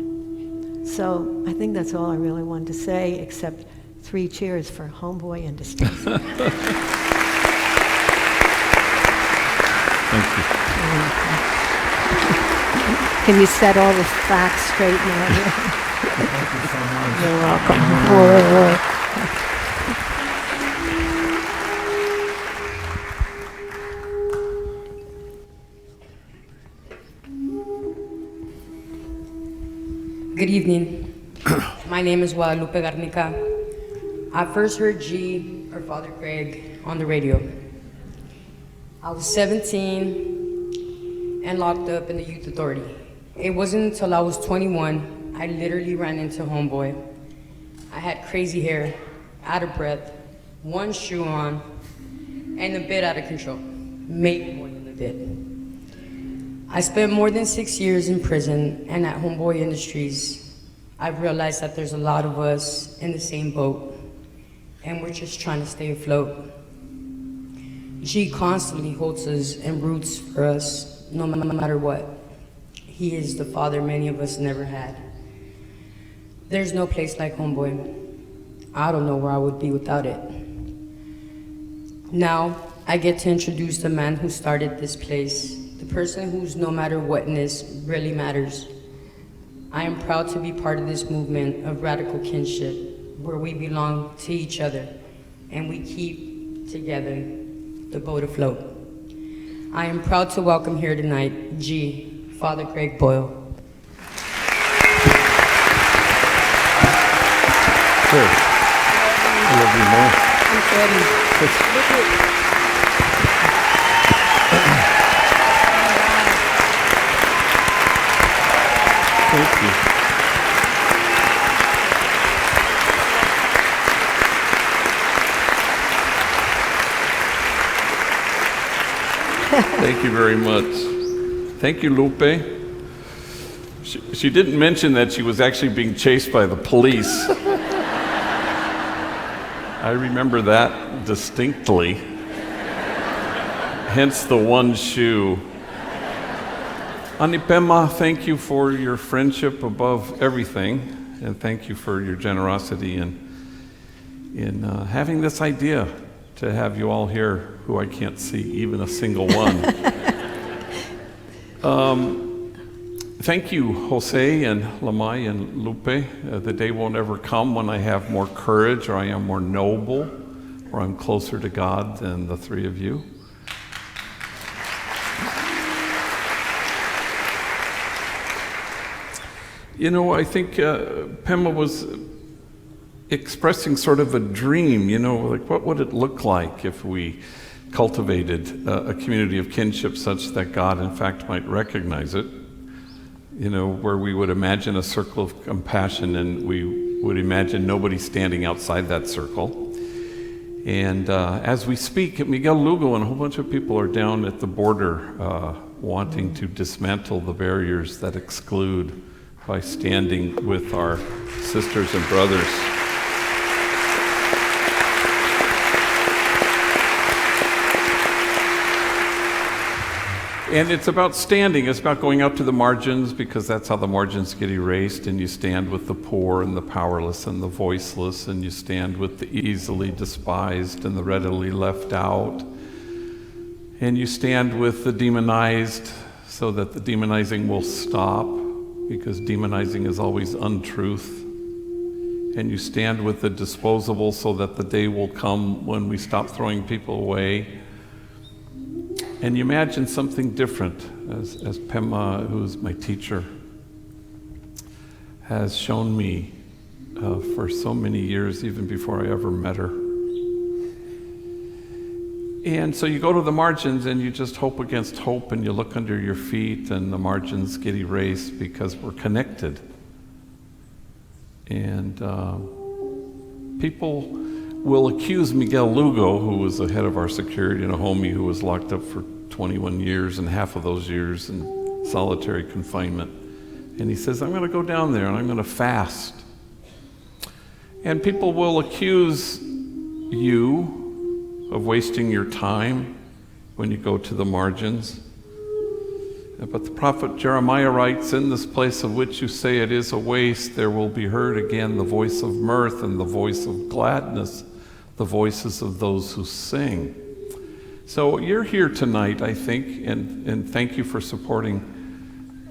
So I think that's all I really wanted to say, except 3 cheers for Homeboy Industries. Thank you. Can you set all the facts straight now? Thank you so much. You're welcome. Good evening. My name is Guadalupe Garnica. I first heard G, or Father Greg, on the radio. I was 17 and locked up in the youth authority. It wasn't until I was 21, I literally ran into Homeboy. I had crazy hair, out of breath, 1 shoe on, and a bit out of control. Maybe more than a bit. I spent more than 6 years in prison, and at Homeboy Industries, I realized that there's a lot of us in the same boat, and we're just trying to stay afloat. G constantly holds us and roots for us, no matter what. He is the father many of us never had. There's no place like Homeboy. I don't know where I would be without it. Now, I get to introduce the man who started this place, the person whose no matter whatness really matters. I am proud to be part of this movement of radical kinship, where we belong to each other, and we keep together the boat afloat. I am proud to welcome here tonight, G, Father Greg Boyle. Sure. I love you more. I'm ready. Thank you. Thank you very much. Thank you, Lupe. She didn't mention that she was actually being chased by the police. I remember that distinctly. Hence the 1 shoe. Anipema, thank you for your friendship above everything, and thank you for your generosity in having this idea to have you all here, who I can't see even a single one. Thank you, Jose and Lamai and Lupe. The day won't ever come when I have more courage, or I am more noble, or I'm closer to God than the 3 of you. You know, I think Pema was expressing sort of a dream, you know, like what would it look like if we cultivated a community of kinship such that God, in fact, might recognize it, you know, where we would imagine a circle of compassion and we would imagine nobody standing outside that circle. And as we speak, Miguel Lugo and a whole bunch of people are down at the border wanting to dismantle the barriers that exclude by standing with our sisters and brothers. And it's about standing, it's about going out to the margins, because that's how the margins get erased, and you stand with the poor and the powerless and the voiceless, and you stand with the easily despised and the readily left out, and you stand with the demonized so that the demonizing will stop, because demonizing is always untruth. And you stand with the disposable so that the day will come when we stop throwing people away. And you imagine something different, as Pema, who's my teacher, has shown me for so many years, even before I ever met her. And so you go to the margins and you just hope against hope, and you look under your feet and the margins get erased because we're connected. And people will accuse Miguel Lugo, who was the head of our security and a homie who was locked up for 21 years and half of those years in solitary confinement. And he says, I'm going to go down there and I'm going to fast. And people will accuse you of wasting your time when you go to the margins. But the prophet Jeremiah writes, in this place of which you say it is a waste, there will be heard again the voice of mirth and the voice of gladness, the voices of those who sing. So you're here tonight, I think, and thank you for supporting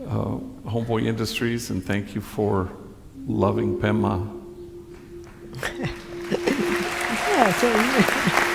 Homeboy Industries, and thank you for loving Pema. Yeah,